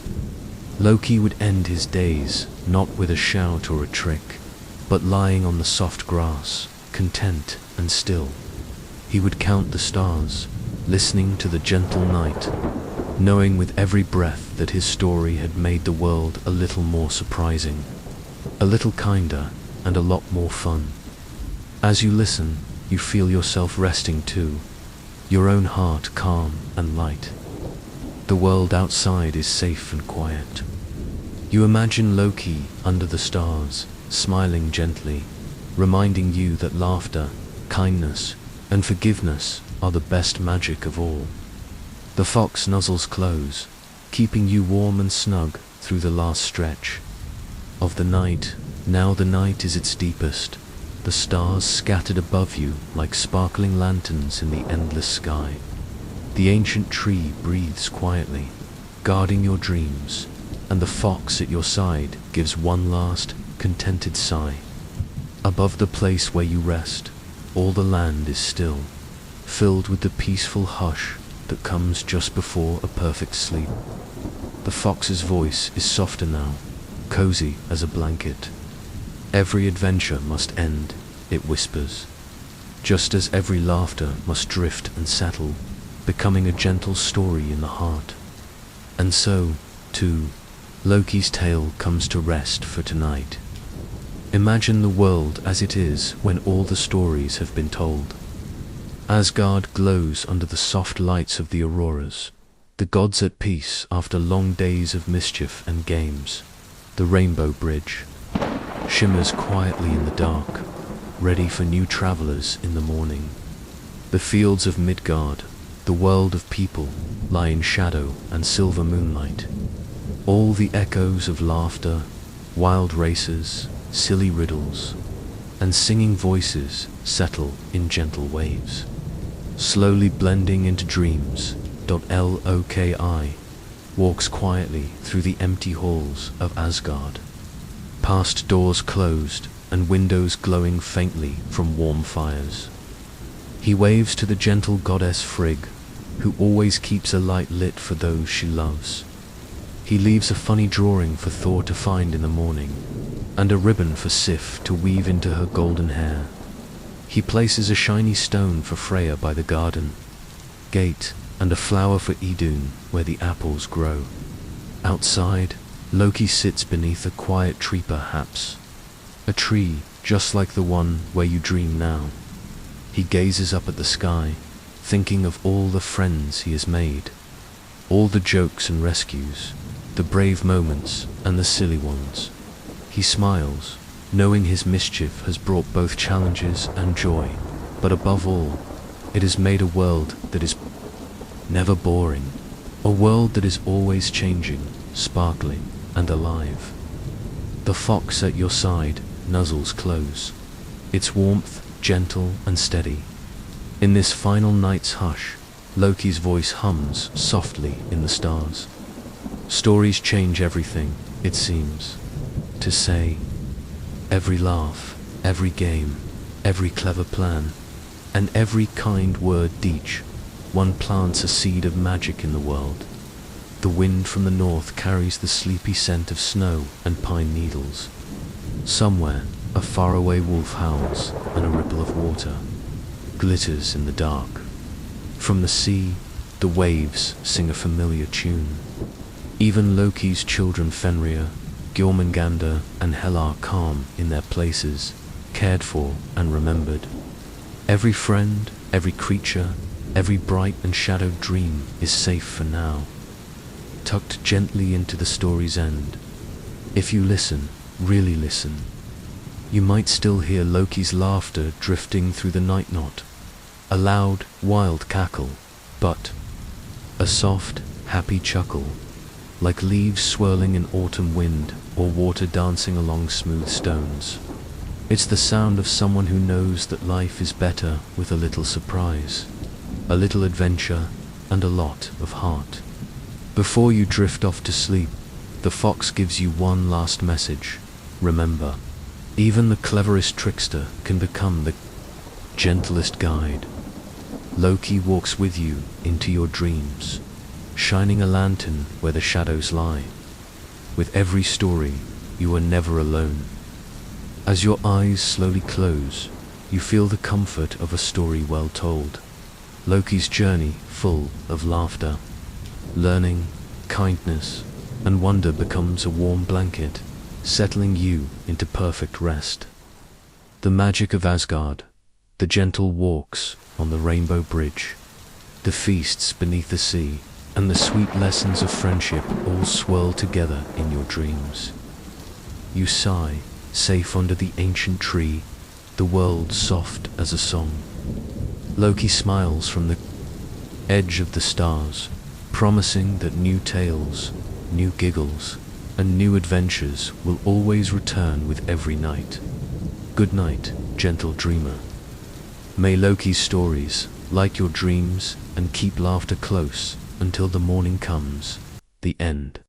Loki would end his days not with a shout or a trick, but lying on the soft grass, content and still. He would count the stars, listening to the gentle night, knowing with every breath that his story had made the world a little more surprising, a little kinder, and a lot more fun. As you listen, you feel yourself resting too, your own heart calm and light. The world outside is safe and quiet. You imagine Loki under the stars, smiling gently, reminding you that laughter, kindness, and forgiveness are the best magic of all. The fox nuzzles close, keeping you warm and snug through the last stretch of the night. Now the night is its deepest, the stars scattered above you like sparkling lanterns in the endless sky. The ancient tree breathes quietly, guarding your dreams, and the fox at your side gives one last, contented sigh. Above the place where you rest, all the land is still, filled with the peaceful hush that comes just before a perfect sleep. The fox's voice is softer now, cozy as a blanket. Every adventure must end, it whispers, just as every laughter must drift and settle, becoming a gentle story in the heart. And so, too, Loki's tale comes to rest for tonight. Imagine the world as it is when all the stories have been told. Asgard glows under the soft lights of the auroras, the gods at peace after long days of mischief and games. The rainbow bridge shimmers quietly in the dark, ready for new travelers in the morning. The fields of Midgard, the world of people, lie in shadow and silver moonlight. All the echoes of laughter, wild races, silly riddles, and singing voices settle in gentle waves, slowly blending into dreams. Loki walks quietly through the empty halls of Asgard, past doors closed and windows glowing faintly from warm fires. He waves to the gentle goddess Frigg, who always keeps a light lit for those she loves. He leaves a funny drawing for Thor to find in the morning, and a ribbon for Sif to weave into her golden hair. He places a shiny stone for Freya by the garden gate, and a flower for Idun where the apples grow. Outside, Loki sits beneath a quiet tree, perhaps a tree just like the one where you dream now. He gazes up at the sky, thinking of all the friends he has made, all the jokes and rescues, the brave moments and the silly ones. He smiles, knowing his mischief has brought both challenges and joy, but above all, it has made a world that is never boring, a world that is always changing, sparkling, and alive. The fox at your side nuzzles close, its warmth gentle and steady. In this final night's hush, Loki's voice hums softly in the stars. Stories change everything, it seems to say. Every laugh, every game, every clever plan, and every kind word each one plants a seed of magic in the world. The wind from the north carries the sleepy scent of snow and pine needles. Somewhere, a faraway wolf howls, and a ripple of water glitters in the dark. From the sea, the waves sing a familiar tune. Even Loki's children Fenrir, Jormungandr, and Hel are calm in their places, cared for and remembered. Every friend, every creature, every bright and shadowed dream is safe for now, tucked gently into the story's end. If you listen, really listen, you might still hear Loki's laughter drifting through the night knot, a loud, wild cackle, but a soft, happy chuckle, like leaves swirling in autumn wind or water dancing along smooth stones. It's the sound of someone who knows that life is better with a little surprise, a little adventure, and a lot of heart. Before you drift off to sleep, the fox gives you one last message. Remember, even the cleverest trickster can become the gentlest guide. Loki walks with you into your dreams, shining a lantern where the shadows lie. With every story, you are never alone. As your eyes slowly close, you feel the comfort of a story well told. Loki's journey full of laughter, learning, kindness, and wonder becomes a warm blanket, settling you into perfect rest. The magic of Asgard, the gentle walks on the rainbow bridge, the feasts beneath the sea, and the sweet lessons of friendship all swirl together in your dreams. You sigh, safe under the ancient tree, the world soft as a song. Loki smiles from the edge of the stars, promising that new tales, new giggles, and new adventures will always return with every night. Good night, gentle dreamer. May Loki's stories light your dreams and keep laughter close until the morning comes, the end.